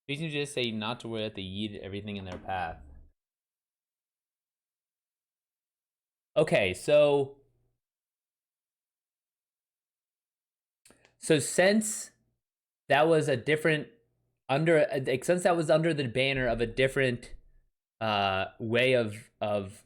Didn't you just say not to worry that they eat everything in their path? Okay, so since that was a different under like, since that was under the banner of a different way of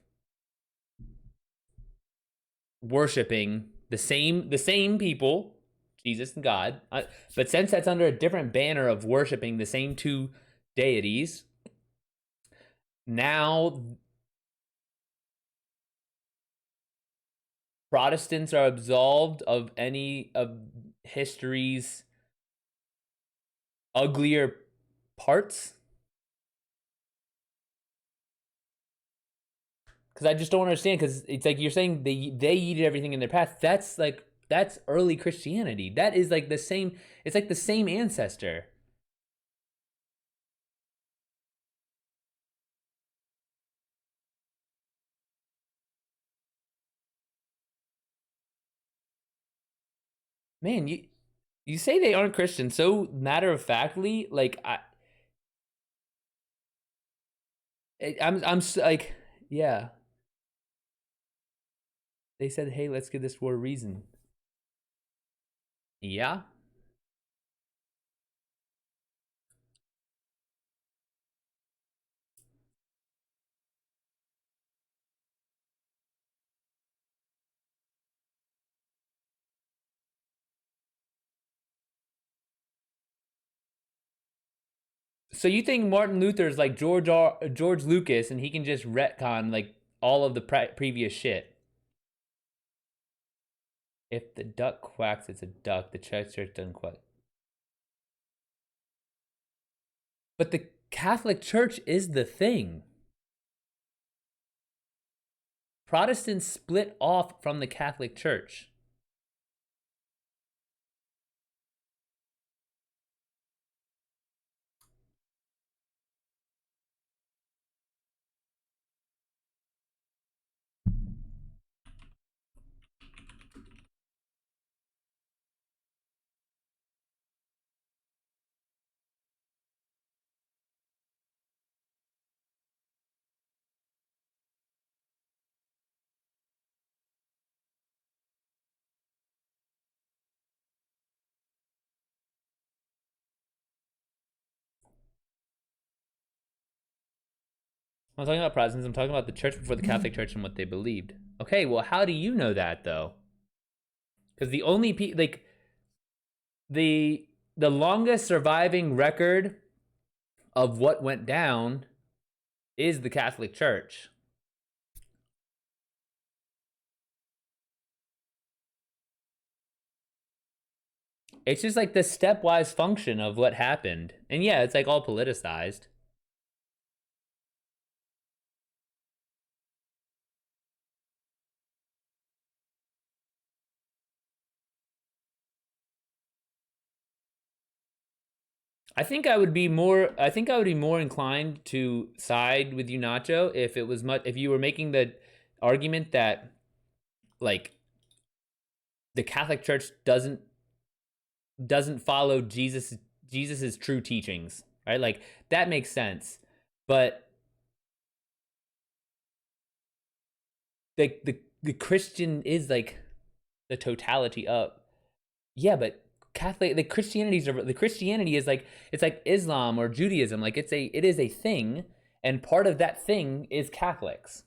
worshiping the same people, Jesus and God, but since that's under a different banner of worshiping the same two deities, now Protestants are absolved of any of history's uglier parts. Because I just don't understand. Because it's like you're saying they eat everything in their path. That's early Christianity. That is like the same. It's like the same ancestor. Man, you say they aren't Christian so matter of factly. Like I'm like, yeah. They said, hey, let's give this war a reason. Yeah. So you think Martin Luther's like George Lucas, and he can just retcon like all of the previous shit? If the duck quacks, it's a duck. The church doesn't quack. But the Catholic Church is the thing. Protestants split off from the Catholic Church. I'm talking about Protestants. I'm talking about the church before the Catholic Church and what they believed. Okay, well, how do you know that though? Because the only like the the longest surviving record of what went down is the Catholic Church. It's just like the stepwise function of what happened, and yeah, it's like all politicized. I think I would be more inclined to side with you, Nacho, if it was much if you were making the argument that like the Catholic Church doesn't follow Jesus's true teachings, right? Like that makes sense. But the Christian is like the totality of, yeah, but Catholic the Christianity is like it's like Islam or Judaism. Like it is a thing, and part of that thing is Catholics.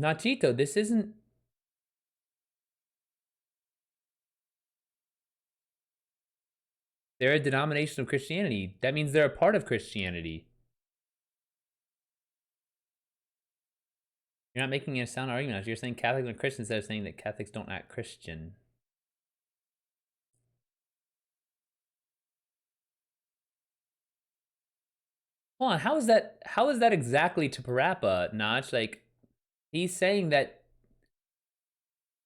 Nachito, this isn't. They're a denomination of Christianity. That means they're a part of Christianity. You're not making a sound argument. You're saying Catholics are Christians instead of saying that Catholics don't act Christian. Hold on, how is that? How is that exactly to Parappa, Notch? Like, he's saying that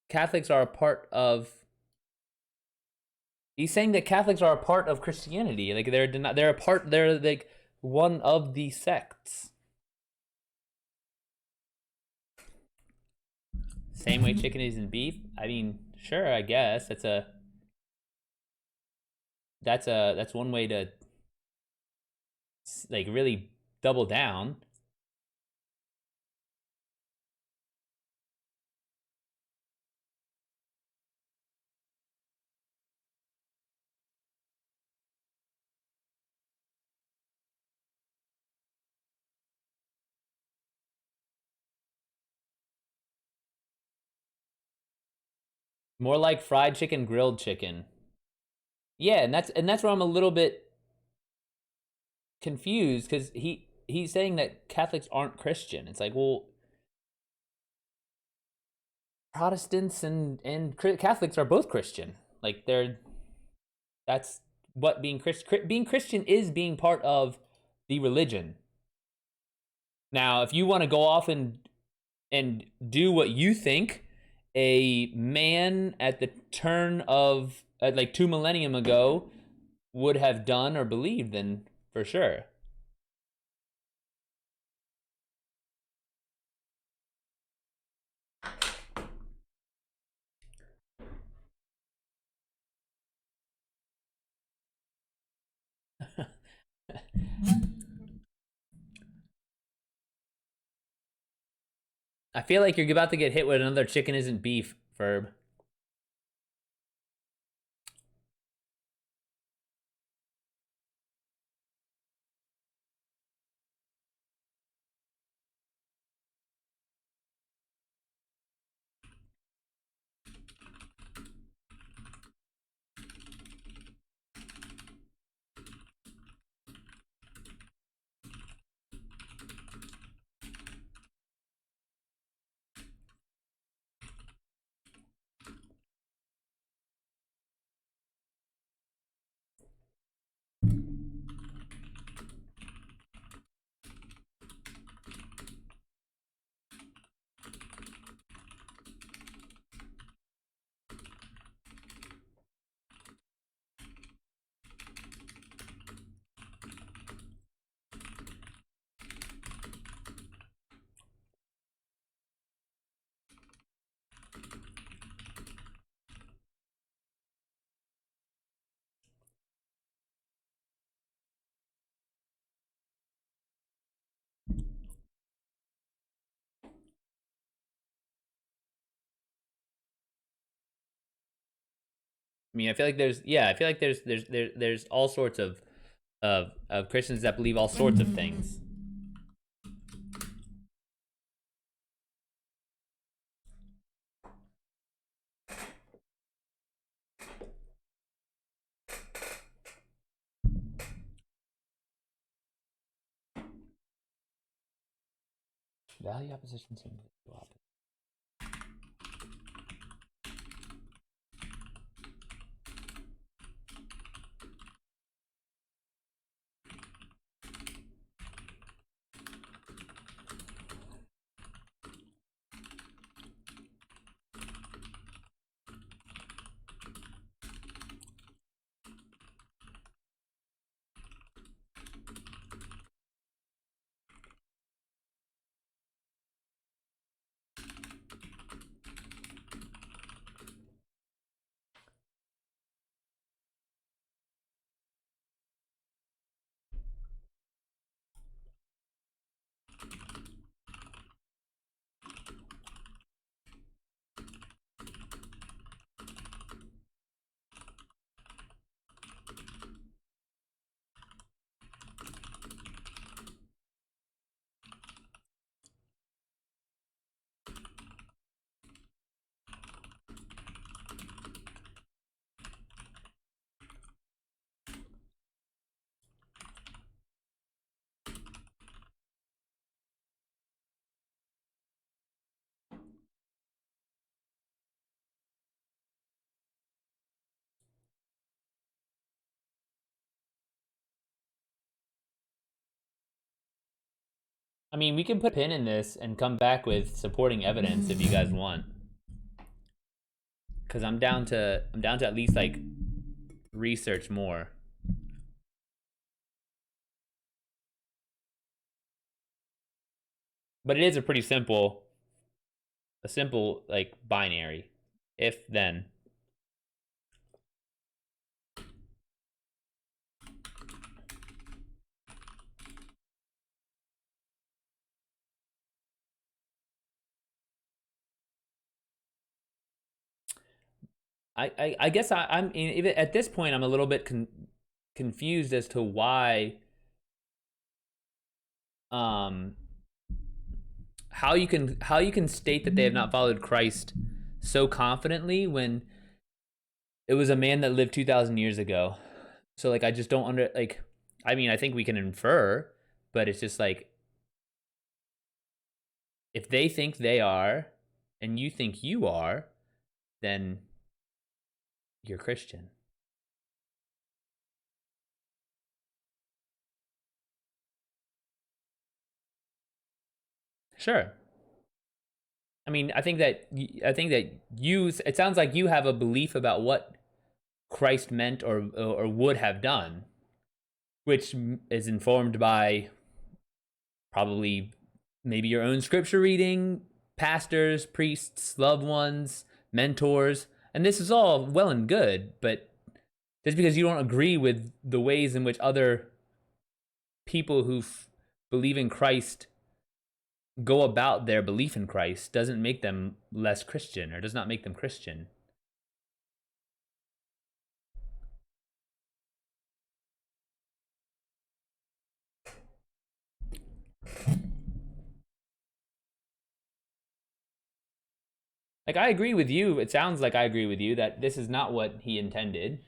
Catholics are a part of. He's saying that Catholics are a part of Christianity. Like they're a part. They're like one of the sects. Same way chicken is in beef. I mean, sure, I guess that's one way to like really double down. More like fried chicken, grilled chicken. Yeah, and that's where I'm a little bit confused because he's saying that Catholics aren't Christian. It's like, well, Protestants and Catholics are both Christian. Like that's what being Christian is, being part of the religion. Now, if you want to go off and do what you think a man at the turn of like 2 millennium ago would have done or believed, then for sure. I feel like you're about to get hit with another chicken isn't beef verb. I mean, I feel like there's all sorts of Christians that believe all sorts of things. Value opposition to opposition. I mean, we can put a pin in this and come back with supporting evidence if you guys want. Cause I'm down to at least like research more. But it is a simple like binary. If then. I guess I'm even at this point I'm a little bit confused as to why um how you can state that they have not followed Christ so confidently when it was a man that lived 2,000 years ago. So like I just don't under like I mean I think we can infer, but it's just like if they think they are and you think you are, then you're Christian. Sure. I mean, I think that you it sounds like you have a belief about what Christ meant or would have done, which is informed by probably maybe your own scripture reading, pastors, priests, loved ones, mentors, and this is all well and good, but just because you don't agree with the ways in which other people who believe in Christ go about their belief in Christ doesn't make them less Christian or does not make them Christian. Like I agree with you. It sounds like I agree with you that this is not what he intended.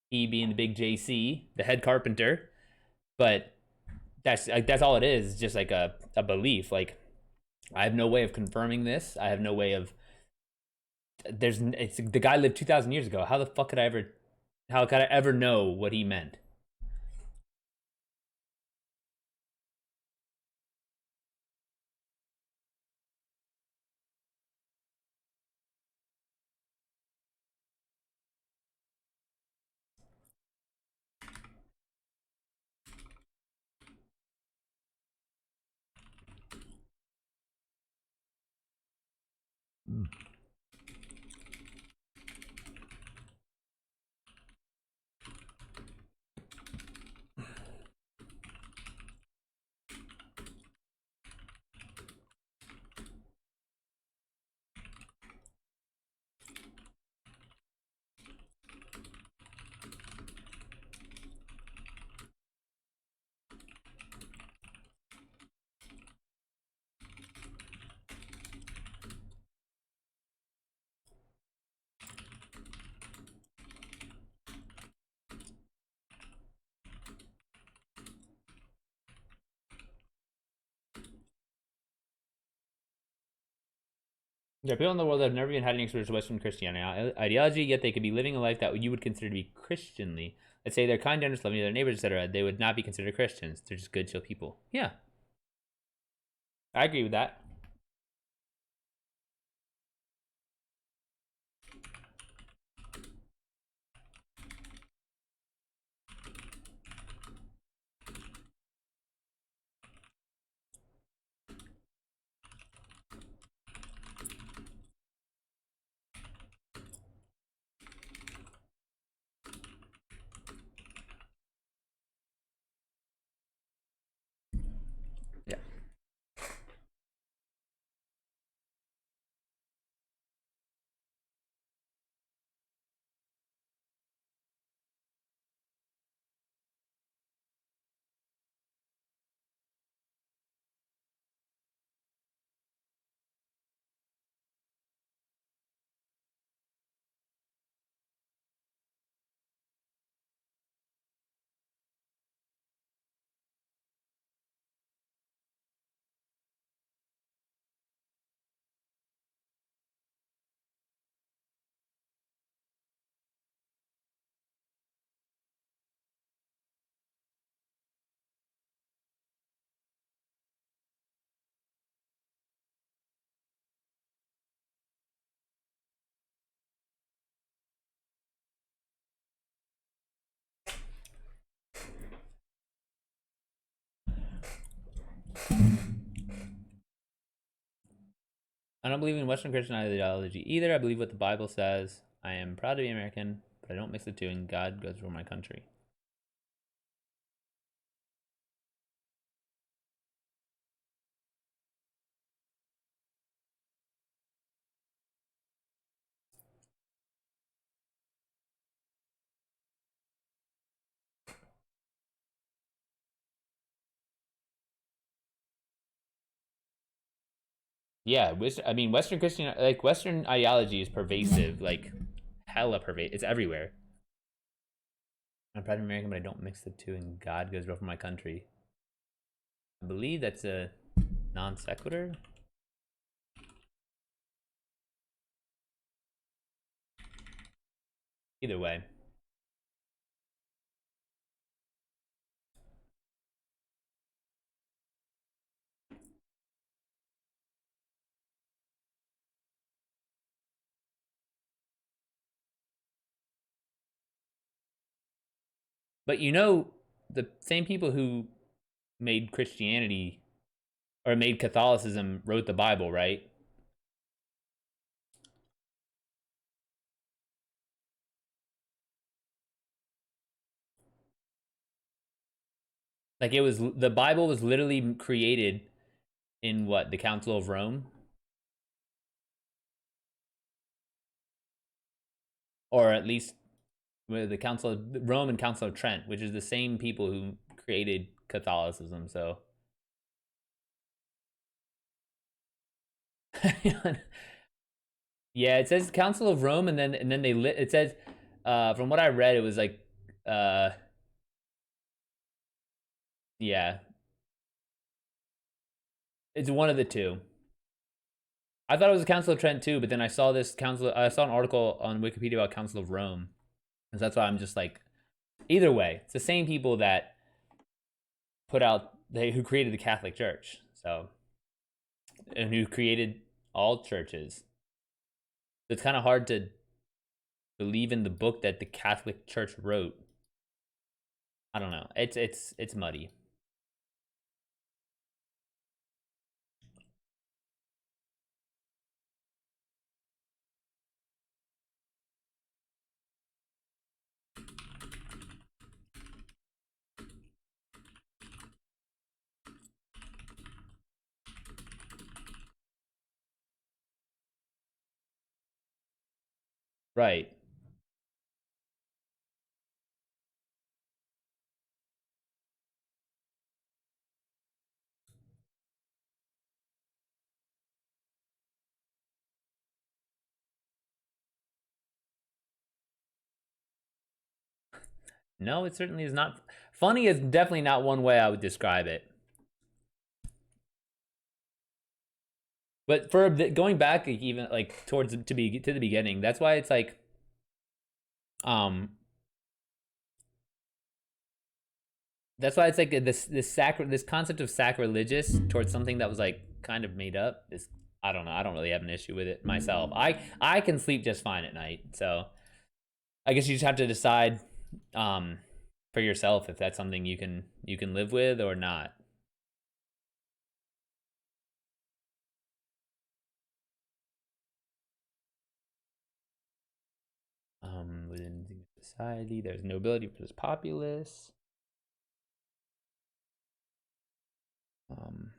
He being the big JC, the head carpenter, but that's all it is. Just like a belief. Like I have no way of confirming this. I have no way of. There's it's the guy lived 2,000 years ago. How the fuck could I ever? How could I ever know what he meant? There are people in the world that have never even had any exposure to Western Christianity ideology, yet they could be living a life that you would consider to be Christianly. Let's say they're kind, generous, loving to their neighbors, etc. They would not be considered Christians. They're just good, chill people. Yeah, I agree with that. Yeah. I don't believe in Western Christian ideology either. I believe what the Bible says. I am proud to be American, but I don't mix the two, and God goes for my country. Yeah, I mean, Western Christian, like Western ideology is pervasive, like hella pervasive. It's everywhere. I'm proud to be American, but I don't mix the two, and God goes for my country. I believe that's a non sequitur. Either way. But you know, the same people who made Christianity or made Catholicism wrote the Bible, right? Like it was the Bible was literally created in what, the Council of Rome, or at least with the Council of Rome and Council of Trent, which is the same people who created Catholicism. So yeah, it says Council of Rome, and then it says from what I read, it was like uh yeah, it's one of the two. I thought it was the Council of Trent too, but then I saw an article on Wikipedia about Council of Rome, and so that's why I'm just like, either way, it's the same people that who created the Catholic Church, so, and who created all churches. It's kind of hard to believe in the book that the Catholic Church wrote. I don't know. It's muddy. Right. No, it certainly is not. Funny is definitely not one way I would describe it. But for going back, like, even like towards to the beginning, that's why it's like, um, that's why it's like this concept of sacrilegious towards something that was like kind of made up is, I don't know. I don't really have an issue with it myself. I can sleep just fine at night. So I guess you just have to decide um for yourself if that's something you can live with or not. Within society, there's nobility versus populace. Um,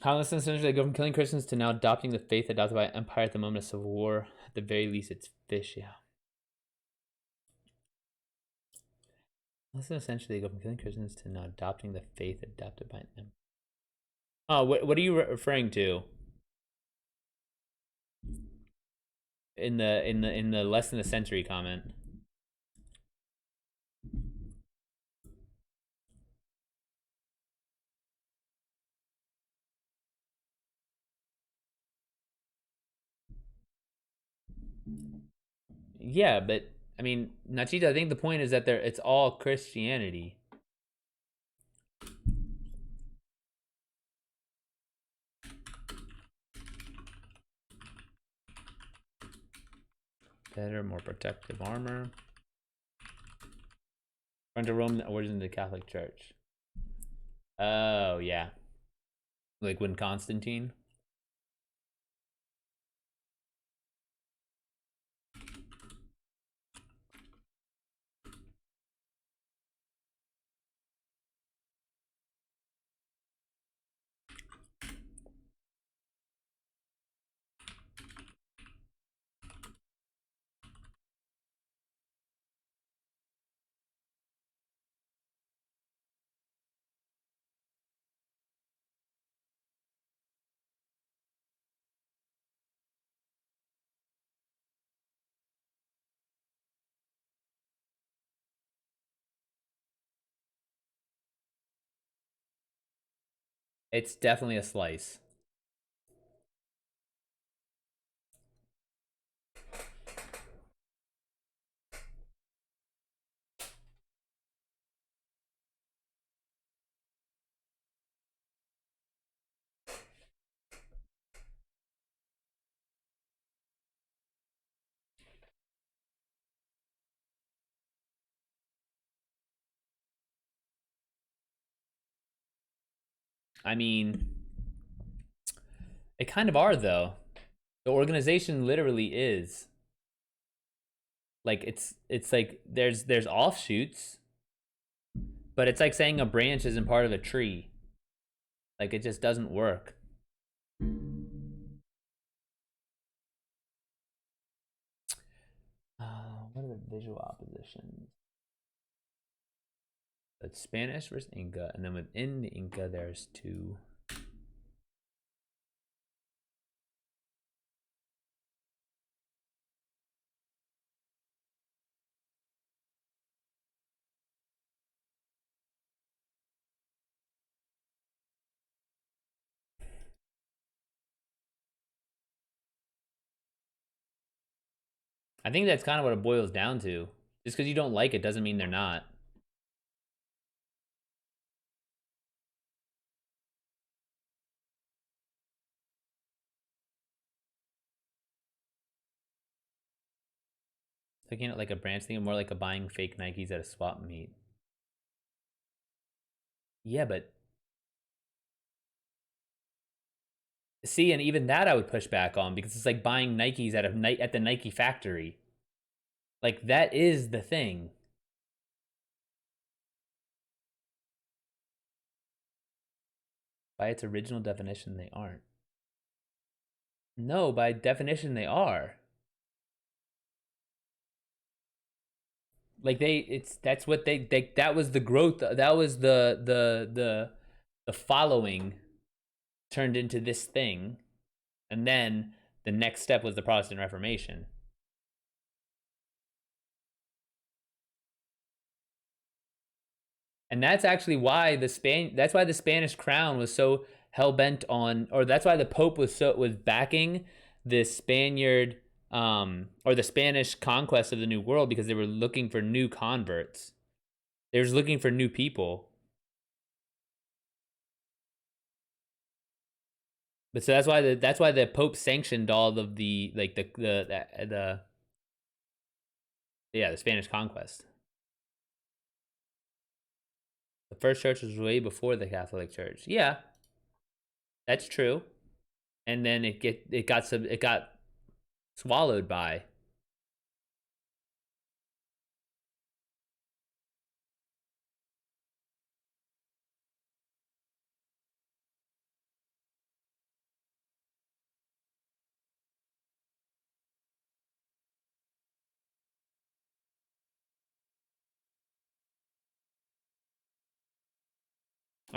How essentially they go from killing Christians to now adopting the faith adopted by empire at the moment of civil war. At the very least, it's fish. Yeah. Listen, essentially, go from killing Christians to not adopting the faith adopted by them. Oh, what are you referring to? In the less than a century comment. Yeah, but I mean, Nachito, I think the point is that it's all Christianity. Better, more protective armor. Trying to Rome, the origin of the Catholic Church. Oh yeah, like when Constantine. It's definitely a slice. I mean, they kind of are though. The organization literally is like it's like there's offshoots, but it's like saying a branch isn't part of a tree. Like it just doesn't work. What are the visual oppositions? It's Spanish versus Inca, and then within the Inca, there's two. I think that's kind of what it boils down to. Just because you don't like it doesn't mean they're not. Looking at like a branch thing, more like a buying fake Nikes at a swap meet. Yeah, but see, and even that I would push back on because it's like buying Nikes at the Nike factory. Like that is the thing. By its original definition, they aren't. No, by definition, they are. Like it's that's what they that was the growth. That was the following turned into this thing, and then the next step was the Protestant Reformation. And that's actually why that's why the Spanish crown was so hell bent on, or that's why the Pope was backing the Spaniard or the Spanish conquest of the New World, because they were looking for new converts. They were looking for new people. But so that's why the Pope sanctioned all of the like the yeah, the Spanish conquest. The first church was way before the Catholic Church. Yeah, that's true. And then it got swallowed by.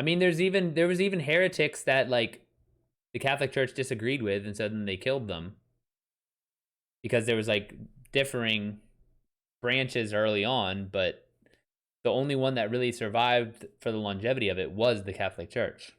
I mean, there was even heretics that like the Catholic Church disagreed with, and so then they killed them because there was like differing branches early on, but the only one that really survived for the longevity of it was the Catholic Church.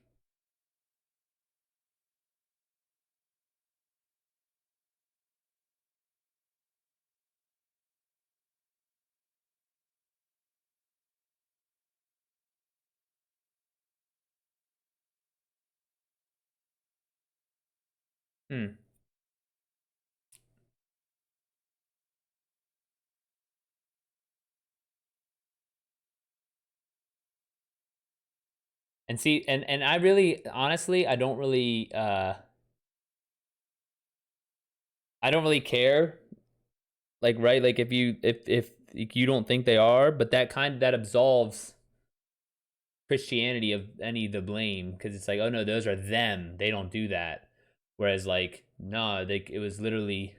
Hmm. And see, and I really, honestly, I don't really care. Like, right, like if you don't think they are, but that absolves Christianity of any of the blame because it's like, oh no, those are them. They don't do that. Whereas like, no, it was literally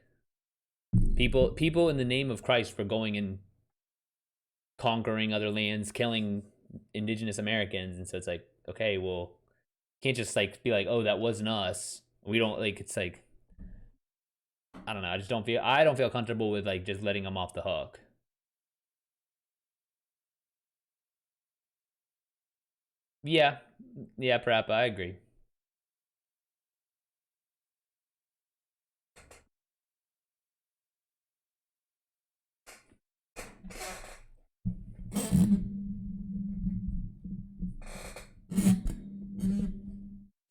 people in the name of Christ were going and conquering other lands, killing indigenous Americans, and so it's like, okay, well, can't just like be like, oh, that wasn't us. We don't like. It's like, I don't know. I don't feel comfortable with like just letting them off the hook. Yeah, yeah, Parappa, I agree.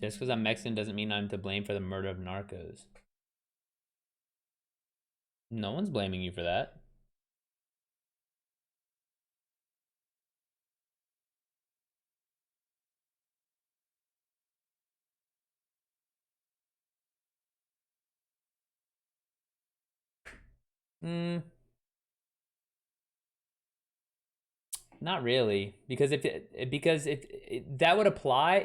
Just because I'm Mexican doesn't mean I'm to blame for the murder of narcos. No one's blaming you for that. Mm, not really, because that would apply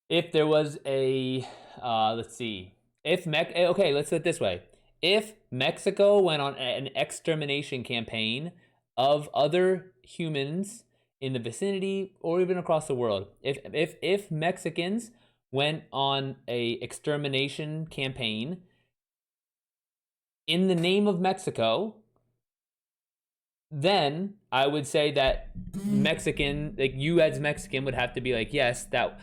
if there was a let's see, okay, let's put it this way: if Mexico went on an extermination campaign of other humans in the vicinity or even across the world, if Mexicans went on a extermination campaign in the name of Mexico, then I would say that Mexican, like you as Mexican, would have to be like, yes, that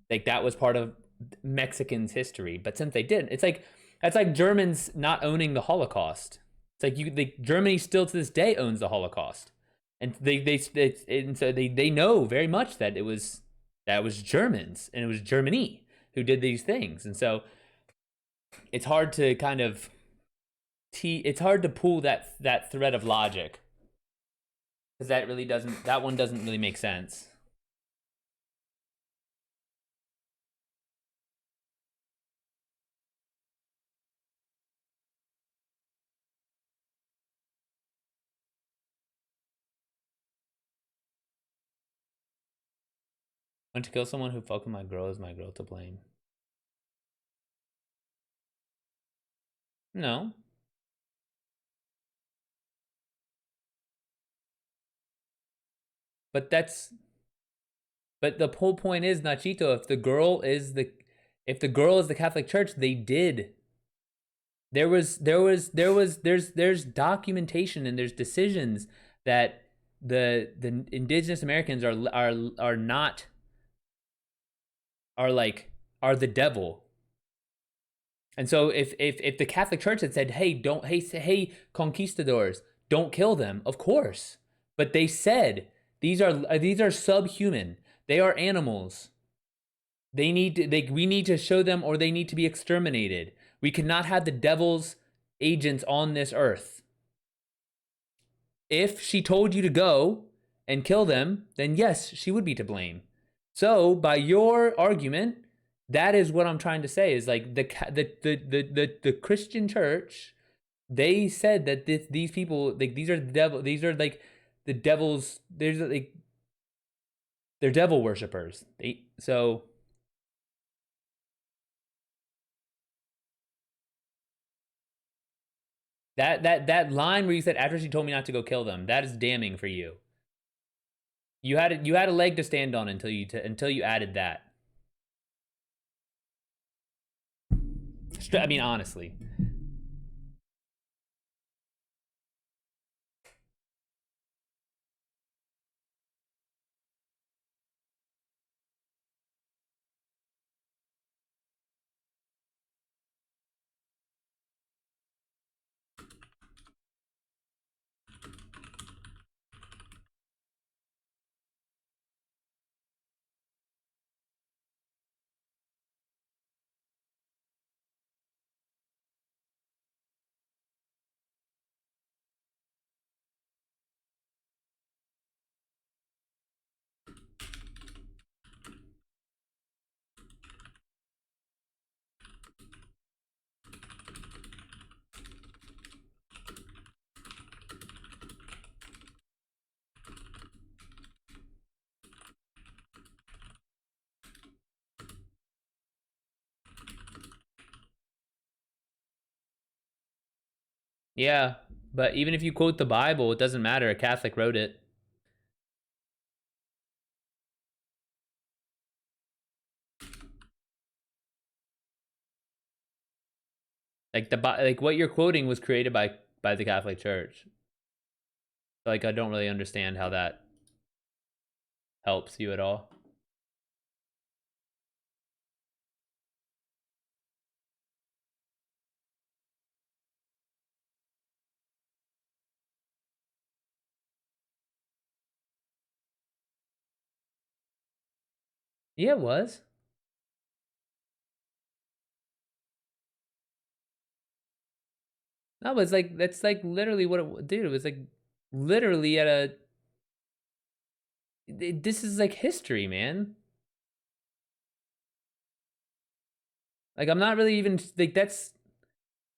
was part of Mexicans' history. But since they didn't, it's like that's like Germans not owning the Holocaust. It's like Germany still to this day owns the Holocaust, and and so they know very much that that was Germans and it was Germany who did these things, and so it's hard to kind of it's hard to pull that thread of logic because that one doesn't really make sense. Want to kill someone who fucked with my girl is my girl to blame. No, but that's but the whole point is Nachito. If the girl is the Catholic Church, they did. There's documentation and there's decisions that the indigenous Americans are not are like are the devil. And so if the Catholic Church had said, "Hey, don't hey conquistadors, don't kill them," of course. But they said these are subhuman. They are animals. We need to show them or they need to be exterminated. We cannot have the devil's agents on this earth. If she told you to go and kill them, then yes, she would be to blame. So, by your argument, that is what I'm trying to say is like the Christian church, they said that these people like these are like the devil's there's like they're devil worshippers. So that line where you said after she told me not to go kill them, that is damning for you. You had a leg to stand on until you added that. I mean, honestly. Yeah, but even if you quote the Bible, it doesn't matter. A Catholic wrote it. Like what you're quoting was created by the Catholic Church. Like I don't really understand how that helps you at all. Yeah, it was. No, it's like that's like literally what it dude. It was like literally at a. This is like history, man. Like I'm not really even like that's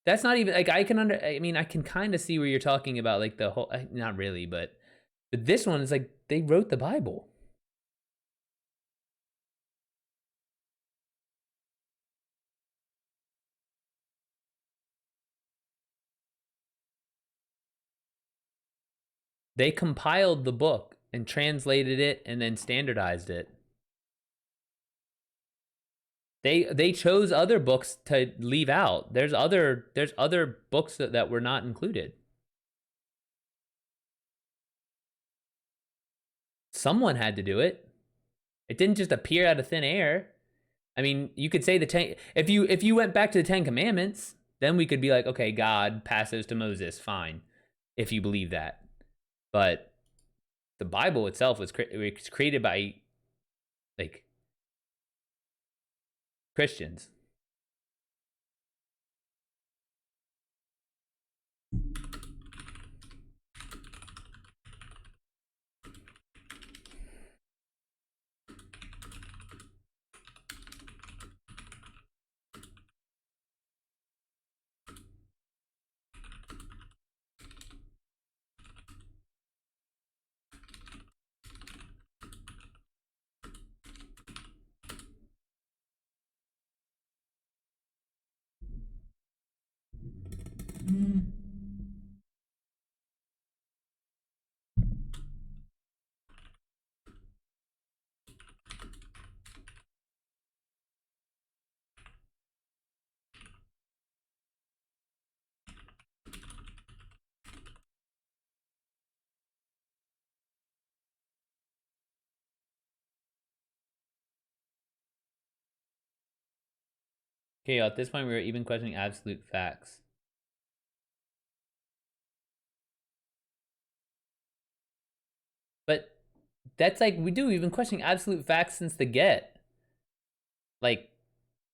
not even like I can under. I mean, I can kind of see where you're talking about like the whole. Not really, but this one is like they wrote the Bible. They compiled the book and translated it and then standardized it. They chose other books to leave out. There's other books that were not included. Someone had to do it. It didn't just appear out of thin air. I mean, you could say the ten. If you went back to the Ten Commandments, then we could be like, okay, God passes to Moses, fine, if you believe that. But the Bible itself was created by like Christians. Okay, at this point, we were even questioning absolute facts. But that's like we do. We've been questioning absolute facts since the get. Like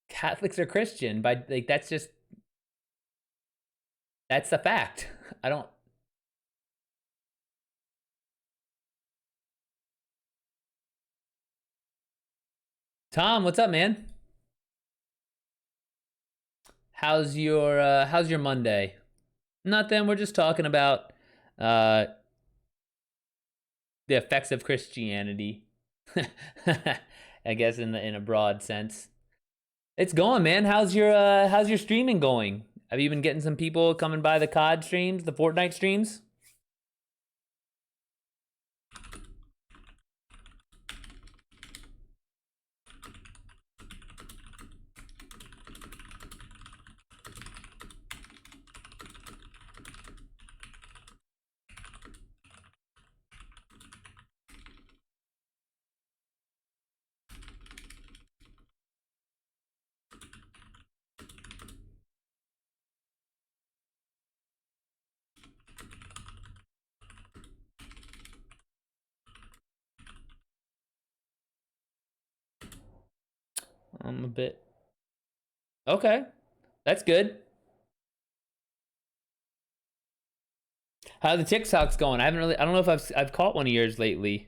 Catholics are Christian, but like that's the fact. I don't. Tom, what's up, man? How's your Monday? Nothing. We're just talking about uh the effects of Christianity. I guess in a broad sense. It's going, man. How's your streaming going? Have you been getting some people coming by the COD streams, the Fortnite streams? on the bit. Okay, that's good. How are the TikToks going? I haven't really. I don't know if I've caught one of yours lately.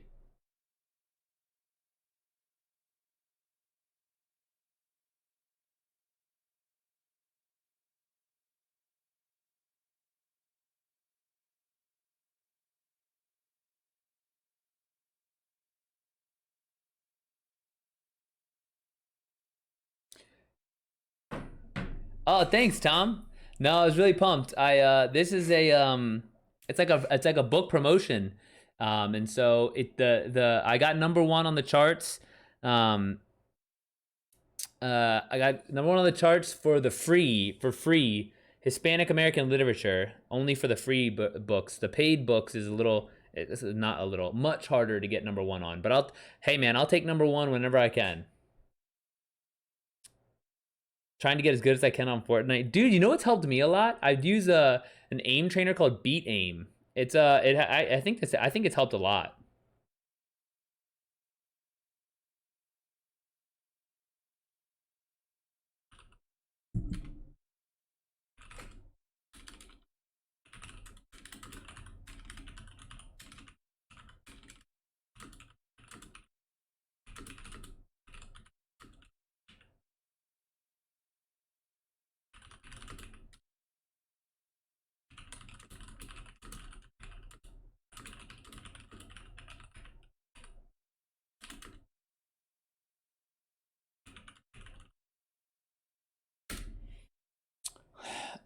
Oh, thanks, Tom. No, I was really pumped. I this is a it's like a book promotion. And so the I got number one on the charts. Um I got number one on the charts for the free Hispanic American Literature, only for the free books. The paid books is a little, this is not a little, much harder to get number one on. But hey man, I'll take number one whenever I can. Trying to get as good as I can on Fortnite, dude. You know what's helped me a lot? I've used an aim trainer called Beat Aim. It's I think it's helped a lot.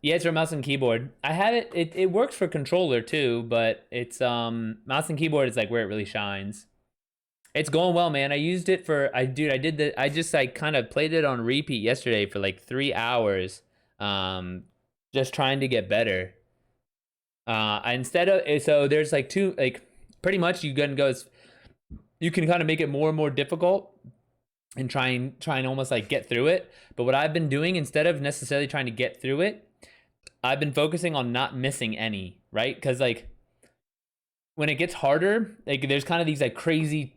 Yeah, it's for mouse and keyboard. I have it. It works for controller too, but it's mouse and keyboard is like where it really shines. It's going well, man. I used it for I did the I just like kind of played it on repeat yesterday for like 3 hours, just trying to get better. Instead of so there's like two like pretty much you can go you can kind of make it more and more difficult and try and almost like get through it. But what I've been doing instead of necessarily trying to get through it, I've been focusing on not missing any, right? Because like when it gets harder, like there's kind of these like crazy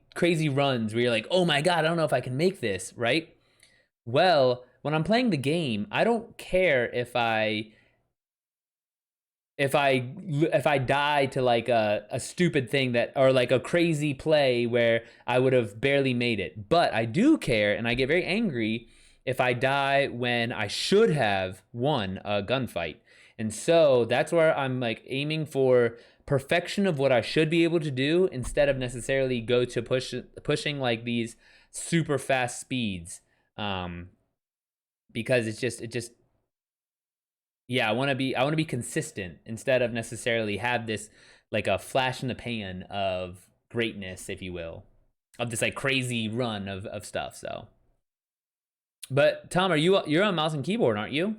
runs where you're like, oh my god, I don't know if I can make this, right? Well, when I'm playing the game, I don't care if I die to like a stupid thing that or like a crazy play where I would have barely made it. But I do care and I get very angry if I die when I should have won a gunfight. And so that's where I'm like aiming for perfection of what I should be able to do instead of necessarily go to pushing like these super fast speeds. Because it just yeah, I want to be consistent instead of necessarily have this like a flash in the pan of greatness, if you will, of this like crazy run of stuff. So, but Tom, you're on mouse and keyboard, aren't you?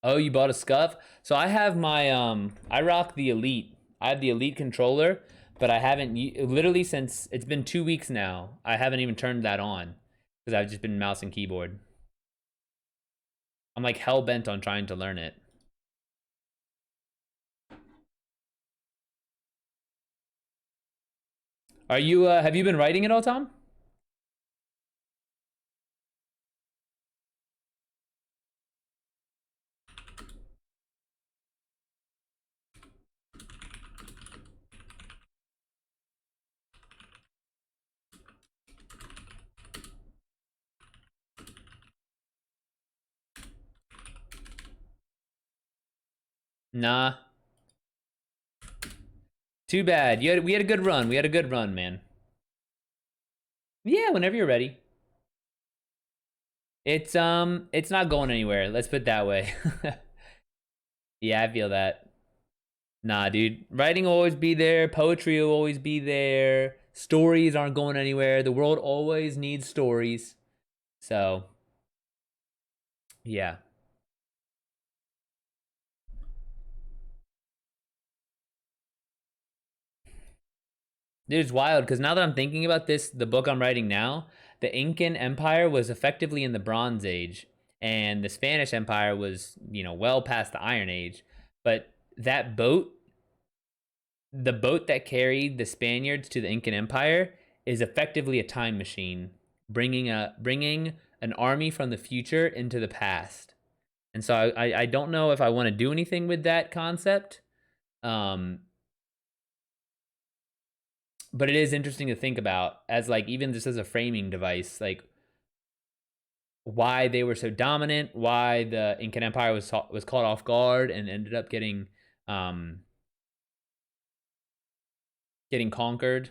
Oh, you bought a scuff? So I have my I rock the Elite. I have the Elite controller, but I haven't literally since it's been 2 weeks now. I haven't even turned that on because I've just been mouse and keyboard. I'm like hell bent on trying to learn it. Are you have you been writing it all, Tom? Nah. Too bad. We had a good run. We had a good run, man. Yeah, whenever you're ready. It's not going anywhere. Let's put it that way. Yeah, I feel that. Nah, dude. Writing will always be there. Poetry will always be there. Stories aren't going anywhere. The world always needs stories. So, yeah. Dude, it's wild because now that I'm thinking about this, the book I'm writing now, the Incan Empire was effectively in the Bronze Age, and the Spanish Empire was, well past the Iron Age. But that boat, the boat that carried the Spaniards to the Incan Empire, is effectively a time machine, bringing an army from the future into the past. And so I don't know if I want to do anything with that concept. Um, but it is interesting to think about as like even just as a framing device, like why they were so dominant, why the Incan Empire was caught off guard and ended up um, getting conquered.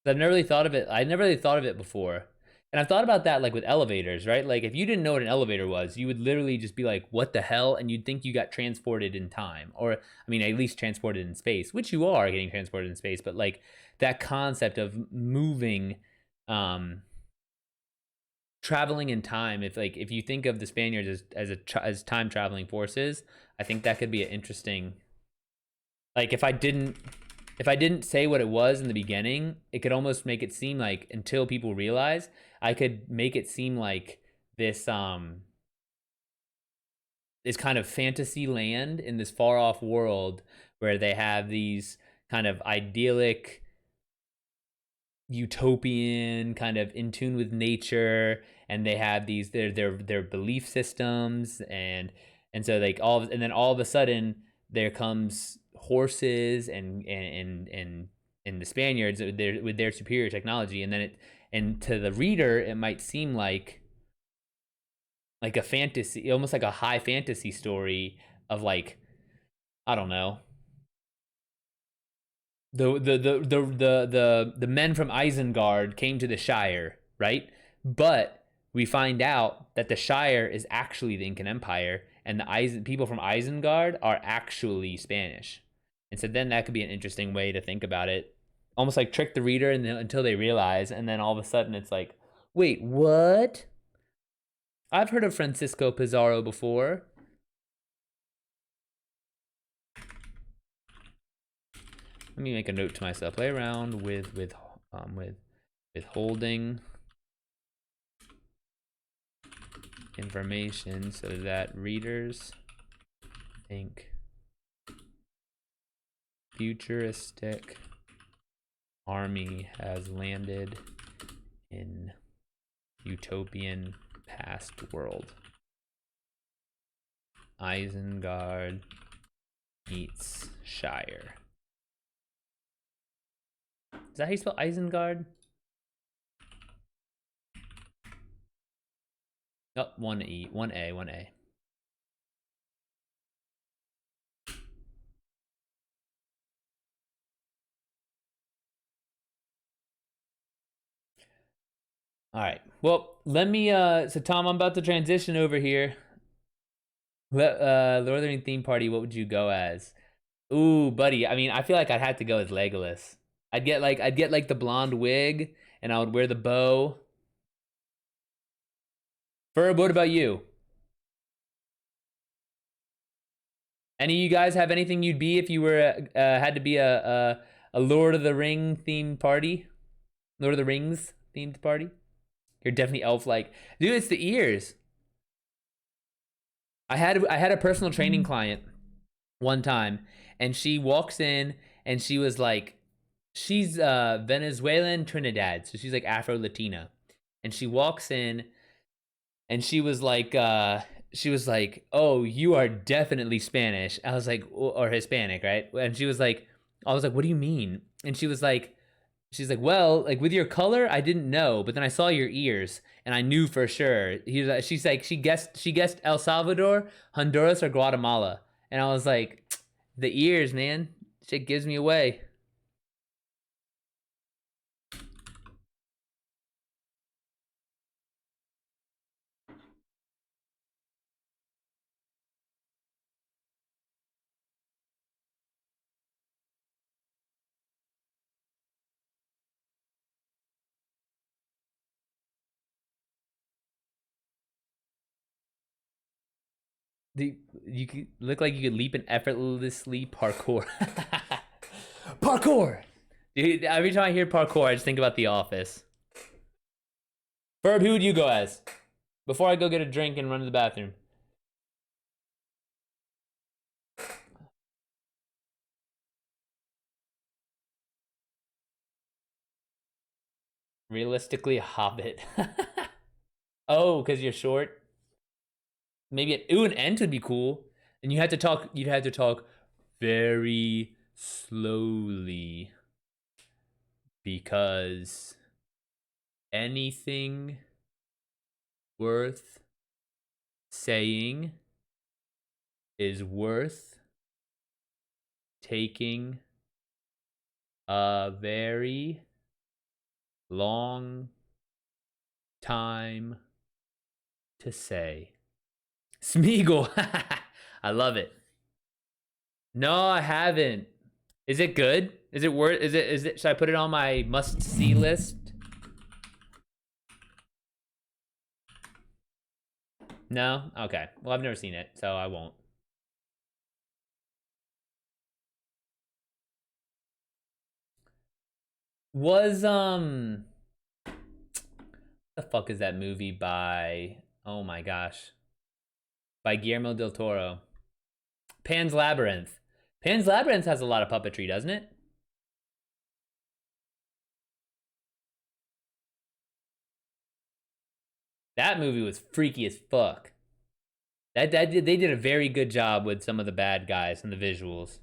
I've never really thought of it. I never really thought of it before, and I've thought about that like with elevators, right? Like if you didn't know what an elevator was, you would literally just be like, "What the hell?" and you'd think you got transported in time, or I mean, at least transported in space, which you are getting transported in space. But like that concept of moving, um, traveling in time, if you think of the Spaniards as time traveling forces, I think that could be an interesting, like if I didn't say what it was in the beginning, it could almost make it seem like, until people realize, I could make it seem like this this kind of fantasy land in this far off world where they have these kind of idyllic, utopian, kind of in tune with nature, and they have these their belief systems, and so like and then all of a sudden there comes horses and the Spaniards with their superior technology, and then and to the reader it might seem like a fantasy, almost like a high fantasy story of like, I don't know, the men from Isengard came to the Shire, right? But we find out that the Shire is actually the Incan Empire, and the people from Isengard are actually Spanish. And so then that could be an interesting way to think about it, almost like trick the reader until they realize, and then all of a sudden it's like, wait, what? I've heard of Francisco Pizarro before. Let me make a note to myself. Play around with withholding information so that readers think futuristic army has landed in utopian past world. Isengard meets Shire. Is that how you spell Isengard? Oh, one E, one A, one A. All right. Well, let me. So Tom, I'm about to transition over here. Lord of the Rings theme party. What would you go as? Ooh, buddy. I mean, I feel like I'd have to go as Legolas. I'd get like the blonde wig, and I would wear the bow. Ferb, what about you? Any of you guys have anything you'd be if you were had to be a Lord of the Ring themed party? Lord of the Rings themed party? You're definitely elf like. Dude, it's the ears. I had a personal training client one time, and she walks in and she was like, she's Venezuelan Trinidad, so she's like Afro Latina, and she walks in and she was like, "Oh, you are definitely Spanish." I was like, or Hispanic, right? And she was like, I was like, "What do you mean?" And she's like, "Well, like with your color, I didn't know, but then I saw your ears, and I knew for sure." She's like, she guessed El Salvador, Honduras, or Guatemala, and I was like, "The ears, man, shit gives me away." Dude, look like you could leap and effortlessly parkour. Parkour! Dude, every time I hear parkour, I just think about The Office. Ferb, who would you go as? Before I go get a drink and run to the bathroom. Realistically, a Hobbit. Oh, because you're short? Maybe an Ent would be cool. And you'd have to talk very slowly. Because anything worth saying is worth taking a very long time to say. Smeagol. I love it. No, I haven't. Is it good? Is it worth? Is it? Should I put it on my must-see list? No. Okay. Well, I've never seen it, so I won't. Was the fuck is that movie by? Oh my gosh, by Guillermo del Toro. Pan's Labyrinth. Pan's Labyrinth has a lot of puppetry, doesn't it? That movie was freaky as fuck. They did a very good job with some of the bad guys and the visuals.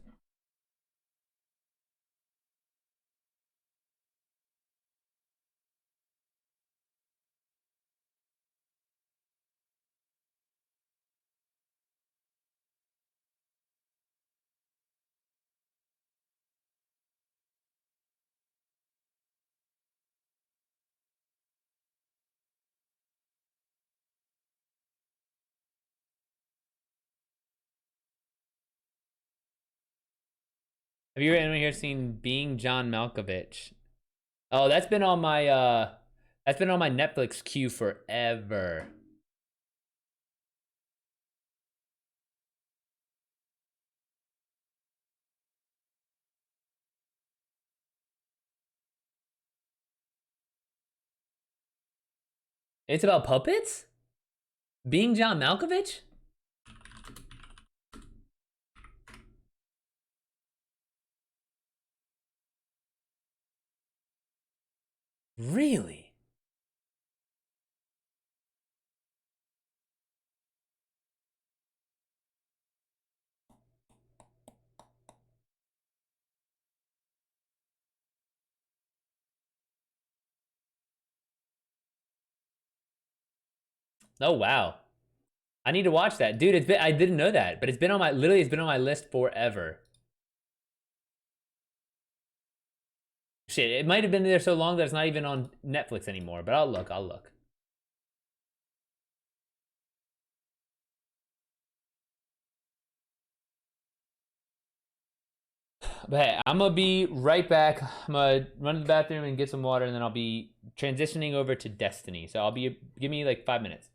Have you anyone here seen Being John Malkovich? Oh, that's been on my Netflix queue forever. It's about puppets? Being John Malkovich? Really? Oh wow. I need to watch that. Dude, I didn't know that, but it's been on my list forever. Shit, it might have been there so long that it's not even on Netflix anymore, but I'll look. But hey, I'm gonna be right back. I'm gonna run to the bathroom and get some water, and then I'll be transitioning over to Destiny. So give me like 5 minutes.